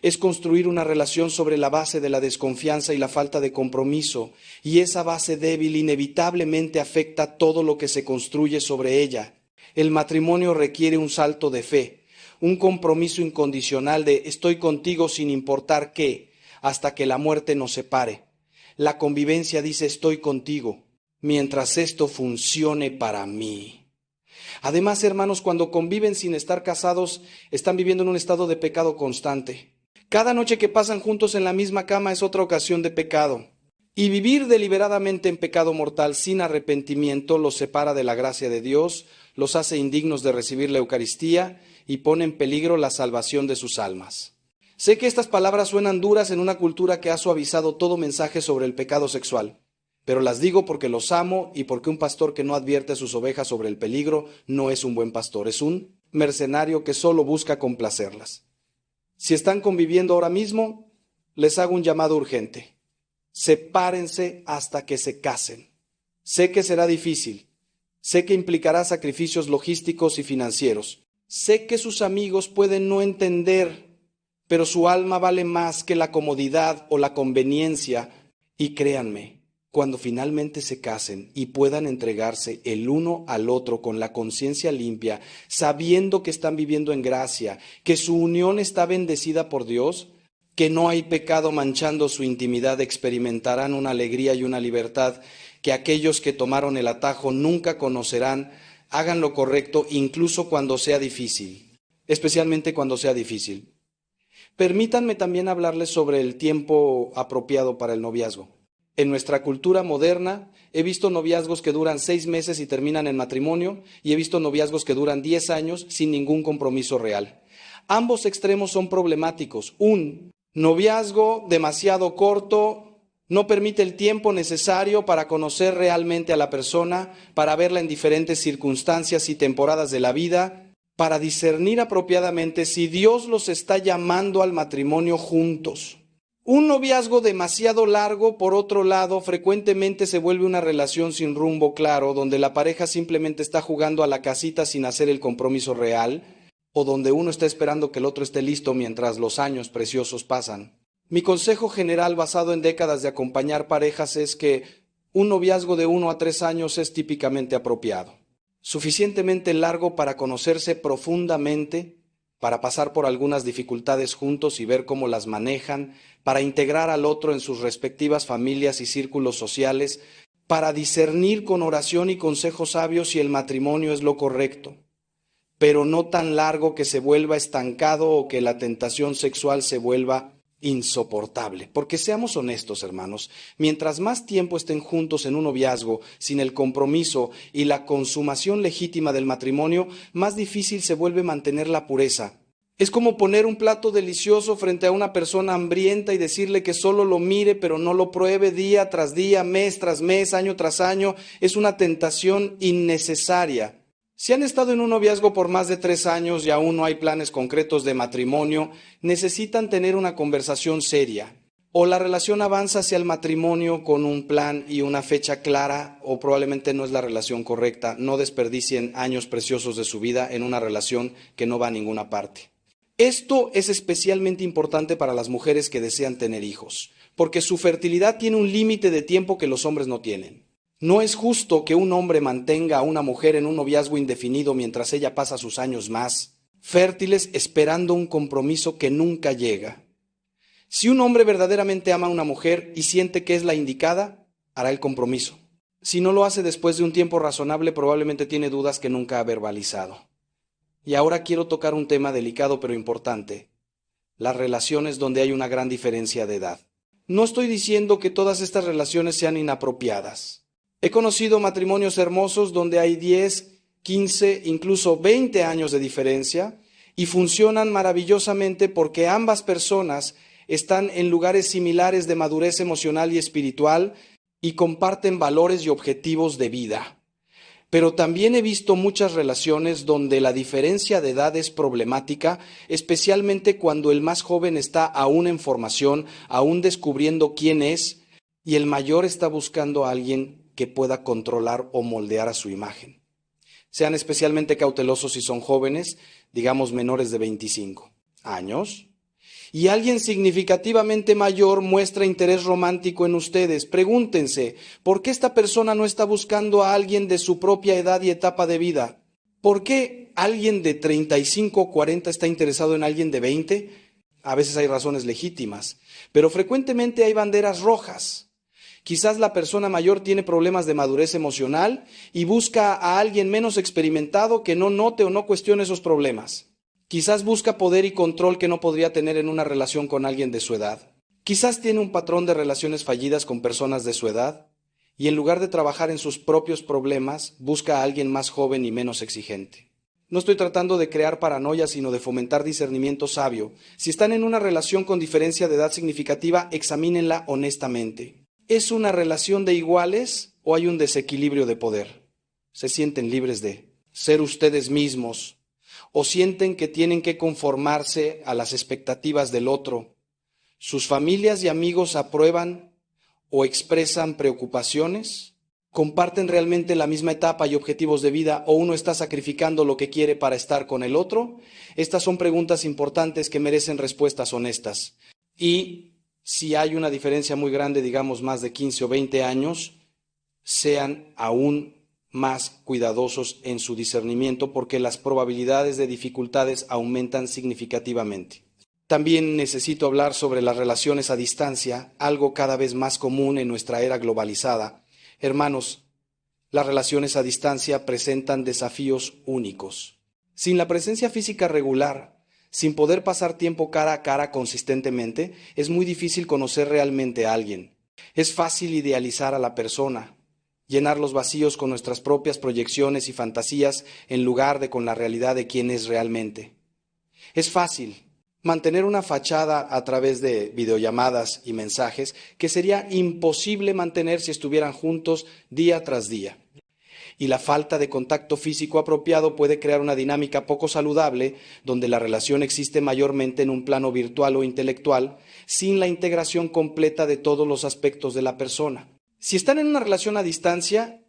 Es construir una relación sobre la base de la desconfianza y la falta de compromiso, y esa base débil inevitablemente afecta todo lo que se construye sobre ella. El matrimonio requiere un salto de fe, un compromiso incondicional de estoy contigo sin importar qué, hasta que la muerte nos separe. La convivencia dice estoy contigo, mientras esto funcione para mí. Además, hermanos, cuando conviven sin estar casados, están viviendo en un estado de pecado constante. Cada noche que pasan juntos en la misma cama es otra ocasión de pecado. Y vivir deliberadamente en pecado mortal sin arrepentimiento los separa de la gracia de Dios, los hace indignos de recibir la Eucaristía y pone en peligro la salvación de sus almas. Sé que estas palabras suenan duras en una cultura que ha suavizado todo mensaje sobre el pecado sexual, pero las digo porque los amo y porque un pastor que no advierte a sus ovejas sobre el peligro no es un buen pastor, es un mercenario que solo busca complacerlas. Si están conviviendo ahora mismo, les hago un llamado urgente. Sepárense hasta que se casen. Sé que será difícil. Sé que implicará sacrificios logísticos y financieros. Sé que sus amigos pueden no entender, pero su alma vale más que la comodidad o la conveniencia. Y créanme, cuando finalmente se casen y puedan entregarse el uno al otro con la conciencia limpia, sabiendo que están viviendo en gracia, que su unión está bendecida por Dios, que no hay pecado manchando su intimidad, experimentarán una alegría y una libertad que aquellos que tomaron el atajo nunca conocerán. Hagan lo correcto incluso cuando sea difícil, especialmente cuando sea difícil. Permítanme también hablarles sobre el tiempo apropiado para el noviazgo. En nuestra cultura moderna he visto noviazgos que duran 6 meses y terminan en matrimonio, y he visto noviazgos que duran 10 años sin ningún compromiso real. Ambos extremos son problemáticos. Un noviazgo demasiado corto no permite el tiempo necesario para conocer realmente a la persona, para verla en diferentes circunstancias y temporadas de la vida, para discernir apropiadamente si Dios los está llamando al matrimonio juntos. Un noviazgo demasiado largo, por otro lado, frecuentemente se vuelve una relación sin rumbo claro, donde la pareja simplemente está jugando a la casita sin hacer el compromiso real, o donde uno está esperando que el otro esté listo mientras los años preciosos pasan. Mi consejo general basado en décadas de acompañar parejas es que un noviazgo de 1 a 3 años es típicamente apropiado. Suficientemente largo para conocerse profundamente, para pasar por algunas dificultades juntos y ver cómo las manejan, para integrar al otro en sus respectivas familias y círculos sociales, para discernir con oración y consejos sabios si el matrimonio es lo correcto, pero no tan largo que se vuelva estancado o que la tentación sexual se vuelva insoportable. Porque seamos honestos, hermanos, mientras más tiempo estén juntos en un noviazgo, sin el compromiso y la consumación legítima del matrimonio, más difícil se vuelve mantener la pureza. Es como poner un plato delicioso frente a una persona hambrienta y decirle que solo lo mire, pero no lo pruebe día tras día, mes tras mes, año tras año. Es una tentación innecesaria. Si han estado en un noviazgo por más de 3 años y aún no hay planes concretos de matrimonio, necesitan tener una conversación seria. O la relación avanza hacia el matrimonio con un plan y una fecha clara, o probablemente no es la relación correcta. No desperdicien años preciosos de su vida en una relación que no va a ninguna parte. Esto es especialmente importante para las mujeres que desean tener hijos, porque su fertilidad tiene un límite de tiempo que los hombres no tienen. No es justo que un hombre mantenga a una mujer en un noviazgo indefinido mientras ella pasa sus años más fértiles esperando un compromiso que nunca llega. Si un hombre verdaderamente ama a una mujer y siente que es la indicada, hará el compromiso. Si no lo hace después de un tiempo razonable, probablemente tiene dudas que nunca ha verbalizado. Y ahora quiero tocar un tema delicado pero importante: las relaciones donde hay una gran diferencia de edad. No estoy diciendo que todas estas relaciones sean inapropiadas. He conocido matrimonios hermosos donde hay 10, 15, incluso 20 años de diferencia y funcionan maravillosamente porque ambas personas están en lugares similares de madurez emocional y espiritual y comparten valores y objetivos de vida. Pero también he visto muchas relaciones donde la diferencia de edad es problemática, especialmente cuando el más joven está aún en formación, aún descubriendo quién es, y el mayor está buscando a alguien que pueda controlar o moldear a su imagen. Sean especialmente cautelosos si son jóvenes, digamos menores de 25 años, y alguien significativamente mayor muestra interés romántico en ustedes. Pregúntense, ¿por qué esta persona no está buscando a alguien de su propia edad y etapa de vida? ¿Por qué alguien de 35 o 40 está interesado en alguien de 20? A veces hay razones legítimas, pero frecuentemente hay banderas rojas. Quizás la persona mayor tiene problemas de madurez emocional y busca a alguien menos experimentado que no note o no cuestione esos problemas. Quizás busca poder y control que no podría tener en una relación con alguien de su edad. Quizás tiene un patrón de relaciones fallidas con personas de su edad y en lugar de trabajar en sus propios problemas, busca a alguien más joven y menos exigente. No estoy tratando de crear paranoia, sino de fomentar discernimiento sabio. Si están en una relación con diferencia de edad significativa, examínenla honestamente. ¿Es una relación de iguales o hay un desequilibrio de poder? ¿Se sienten libres de ser ustedes mismos o sienten que tienen que conformarse a las expectativas del otro? ¿Sus familias y amigos aprueban o expresan preocupaciones? ¿Comparten realmente la misma etapa y objetivos de vida o uno está sacrificando lo que quiere para estar con el otro? Estas son preguntas importantes que merecen respuestas honestas. Y si hay una diferencia muy grande, digamos más de 15 o 20 años, sean aún más cuidadosos en su discernimiento porque las probabilidades de dificultades aumentan significativamente. También necesito hablar sobre las relaciones a distancia, algo cada vez más común en nuestra era globalizada. Hermanos, las relaciones a distancia presentan desafíos únicos. Sin la presencia física regular, sin poder pasar tiempo cara a cara consistentemente, es muy difícil conocer realmente a alguien. Es fácil idealizar a la persona, llenar los vacíos con nuestras propias proyecciones y fantasías en lugar de con la realidad de quién es realmente. Es fácil mantener una fachada a través de videollamadas y mensajes que sería imposible mantener si estuvieran juntos día tras día. Y la falta de contacto físico apropiado puede crear una dinámica poco saludable donde la relación existe mayormente en un plano virtual o intelectual sin la integración completa de todos los aspectos de la persona. Si están en una relación a distancia,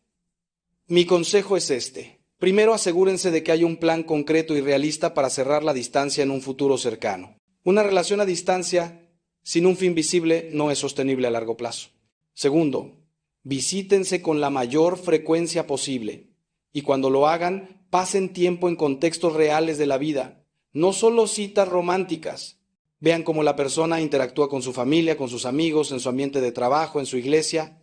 mi consejo es este: Primero, asegúrense de que hay un plan concreto y realista para cerrar la distancia en un futuro cercano. Una relación a distancia sin un fin visible no es sostenible a largo plazo. Segundo, visítense con la mayor frecuencia posible y cuando lo hagan, pasen tiempo en contextos reales de la vida, no solo citas románticas. Vean cómo la persona interactúa con su familia, con sus amigos, en su ambiente de trabajo, en su iglesia.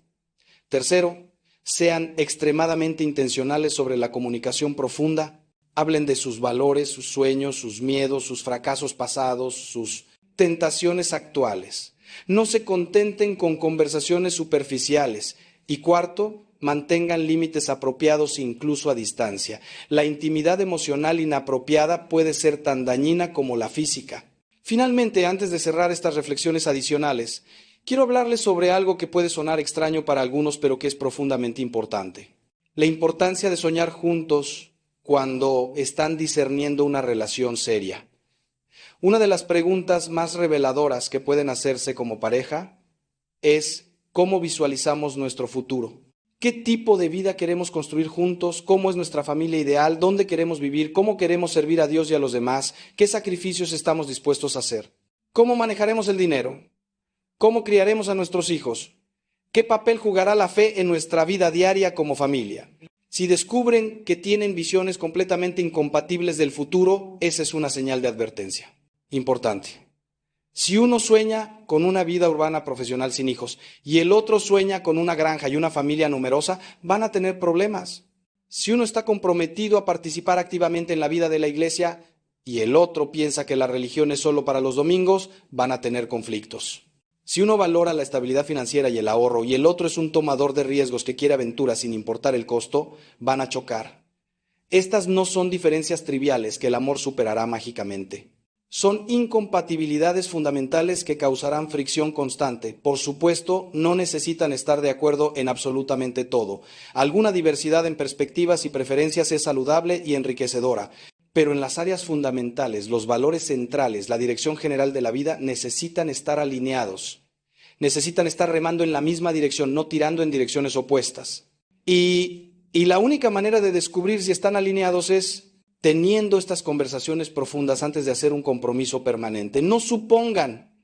Tercero, sean extremadamente intencionales sobre la comunicación profunda. Hablen de sus valores, sus sueños, sus miedos, sus fracasos pasados, sus tentaciones actuales. No se contenten con conversaciones superficiales. Y cuarto, mantengan límites apropiados incluso a distancia. La intimidad emocional inapropiada puede ser tan dañina como la física. Finalmente, antes de cerrar estas reflexiones adicionales, quiero hablarles sobre algo que puede sonar extraño para algunos, pero que es profundamente importante. La importancia de soñar juntos cuando están discerniendo una relación seria. Una de las preguntas más reveladoras que pueden hacerse como pareja es ¿cómo visualizamos nuestro futuro? ¿Qué tipo de vida queremos construir juntos? ¿Cómo es nuestra familia ideal? ¿Dónde queremos vivir? ¿Cómo queremos servir a Dios y a los demás? ¿Qué sacrificios estamos dispuestos a hacer? ¿Cómo manejaremos el dinero? ¿Cómo criaremos a nuestros hijos? ¿Qué papel jugará la fe en nuestra vida diaria como familia? Si descubren que tienen visiones completamente incompatibles del futuro, esa es una señal de advertencia. Importante. Si uno sueña con una vida urbana profesional sin hijos y el otro sueña con una granja y una familia numerosa, van a tener problemas. Si uno está comprometido a participar activamente en la vida de la iglesia y el otro piensa que la religión es solo para los domingos, van a tener conflictos. Si uno valora la estabilidad financiera y el ahorro y el otro es un tomador de riesgos que quiere aventuras sin importar el costo, van a chocar. Estas no son diferencias triviales que el amor superará mágicamente. Son incompatibilidades fundamentales que causarán fricción constante. Por supuesto, no necesitan estar de acuerdo en absolutamente todo. Alguna diversidad en perspectivas y preferencias es saludable y enriquecedora. Pero en las áreas fundamentales, los valores centrales, la dirección general de la vida, necesitan estar alineados. Necesitan estar remando en la misma dirección, no tirando en direcciones opuestas. Y la única manera de descubrir si están alineados es teniendo estas conversaciones profundas antes de hacer un compromiso permanente. No supongan,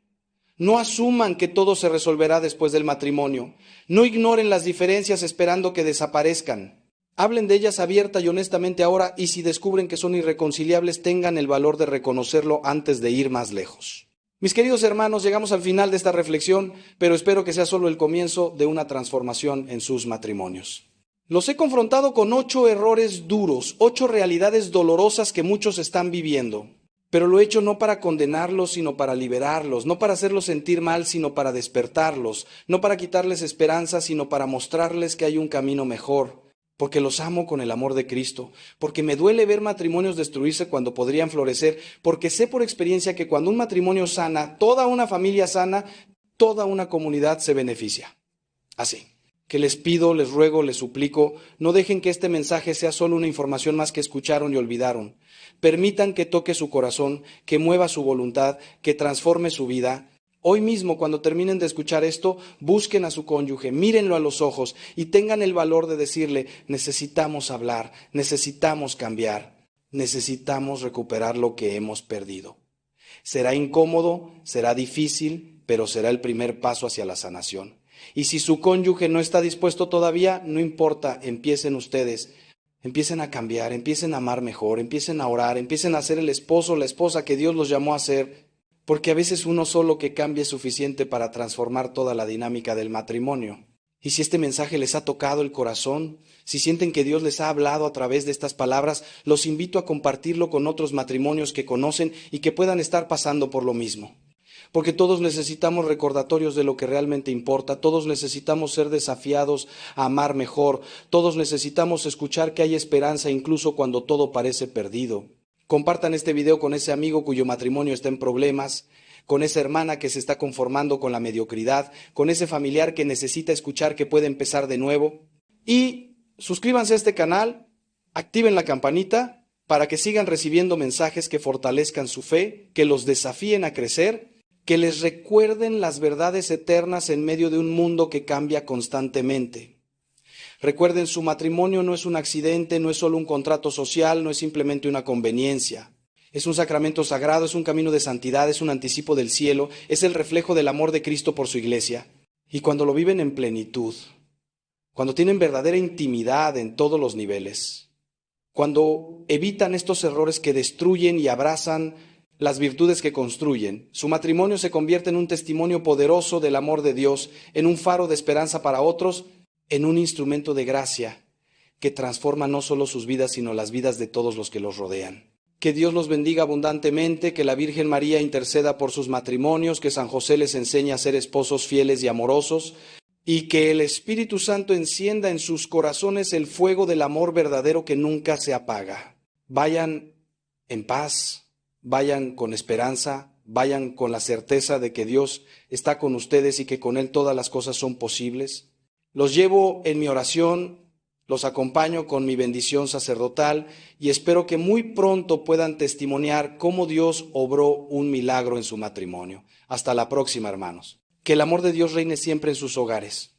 no asuman que todo se resolverá después del matrimonio. No ignoren las diferencias esperando que desaparezcan. Hablen de ellas abierta y honestamente ahora y si descubren que son irreconciliables, tengan el valor de reconocerlo antes de ir más lejos. Mis queridos hermanos, llegamos al final de esta reflexión, pero espero que sea solo el comienzo de una transformación en sus matrimonios. Los he confrontado con 8 errores duros, 8 realidades dolorosas que muchos están viviendo. Pero lo he hecho no para condenarlos, sino para liberarlos, no para hacerlos sentir mal, sino para despertarlos, no para quitarles esperanza, sino para mostrarles que hay un camino mejor, porque los amo con el amor de Cristo, porque me duele ver matrimonios destruirse cuando podrían florecer, porque sé por experiencia que cuando un matrimonio sana, toda una familia sana, toda una comunidad se beneficia. Así que les pido, les ruego, les suplico, no dejen que este mensaje sea solo una información más que escucharon y olvidaron. Permitan que toque su corazón, que mueva su voluntad, que transforme su vida. Hoy mismo, cuando terminen de escuchar esto, busquen a su cónyuge, mírenlo a los ojos y tengan el valor de decirle, necesitamos hablar, necesitamos cambiar, necesitamos recuperar lo que hemos perdido. Será incómodo, será difícil, pero será el primer paso hacia la sanación. Y si su cónyuge no está dispuesto todavía, no importa, empiecen ustedes, empiecen a cambiar, empiecen a amar mejor, empiecen a orar, empiecen a ser el esposo o la esposa que Dios los llamó a ser, porque a veces uno solo que cambie es suficiente para transformar toda la dinámica del matrimonio. Y si este mensaje les ha tocado el corazón, si sienten que Dios les ha hablado a través de estas palabras, los invito a compartirlo con otros matrimonios que conocen y que puedan estar pasando por lo mismo. Porque todos necesitamos recordatorios de lo que realmente importa, todos necesitamos ser desafiados a amar mejor, todos necesitamos escuchar que hay esperanza incluso cuando todo parece perdido. Compartan este video con ese amigo cuyo matrimonio está en problemas, con esa hermana que se está conformando con la mediocridad, con ese familiar que necesita escuchar que puede empezar de nuevo. Y suscríbanse a este canal, activen la campanita para que sigan recibiendo mensajes que fortalezcan su fe, que los desafíen a crecer, que les recuerden las verdades eternas en medio de un mundo que cambia constantemente. Recuerden, su matrimonio no es un accidente, no es solo un contrato social, no es simplemente una conveniencia. Es un sacramento sagrado, es un camino de santidad, es un anticipo del cielo, es el reflejo del amor de Cristo por su iglesia. Y cuando lo viven en plenitud, cuando tienen verdadera intimidad en todos los niveles, cuando evitan estos errores que destruyen y abrazan las virtudes que construyen, su matrimonio se convierte en un testimonio poderoso del amor de Dios, en un faro de esperanza para otros, en un instrumento de gracia que transforma no solo sus vidas, sino las vidas de todos los que los rodean. Que Dios los bendiga abundantemente, que la Virgen María interceda por sus matrimonios, que San José les enseñe a ser esposos fieles y amorosos, y que el Espíritu Santo encienda en sus corazones el fuego del amor verdadero que nunca se apaga. Vayan en paz, vayan con esperanza, vayan con la certeza de que Dios está con ustedes y que con Él todas las cosas son posibles. Los llevo en mi oración, los acompaño con mi bendición sacerdotal y espero que muy pronto puedan testimoniar cómo Dios obró un milagro en su matrimonio. Hasta la próxima, hermanos. Que el amor de Dios reine siempre en sus hogares.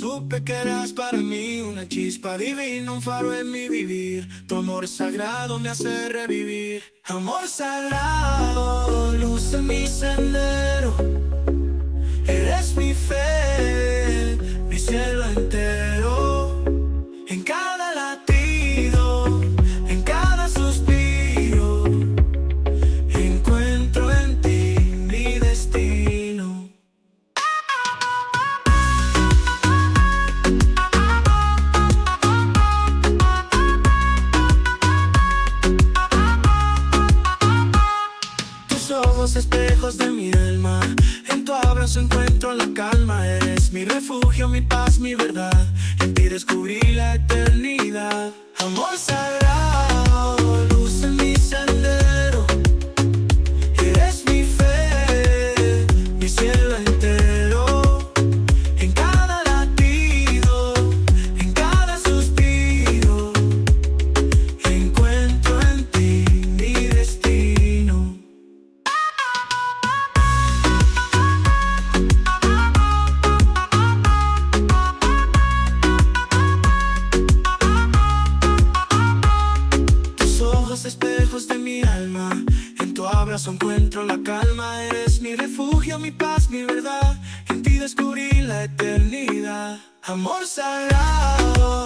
Supe que eras para mí una chispa divina, un faro en mi vivir. Tu amor sagrado me hace revivir. Amor sagrado, luz en mi sendero. Eres mi fe, mi cielo entero. En cada latido, en cada suspiro, encuentro en ti mi destino. Tus ojos, espejos de mi alma, en tu abrazo encuentro la calma. Eres mi refugio, mi paz, mi verdad. En ti descubrí la eternidad. Amor sagrado, luz en mi sendero. Eres mi fe, mi cielo entero. En cada latido, en cada suspiro, encuentro en ti mi destino. Espejos de mi alma, en tu abrazo encuentro la calma. Eres mi refugio, mi paz, mi verdad. En ti descubrí la eternidad. Amor sagrado,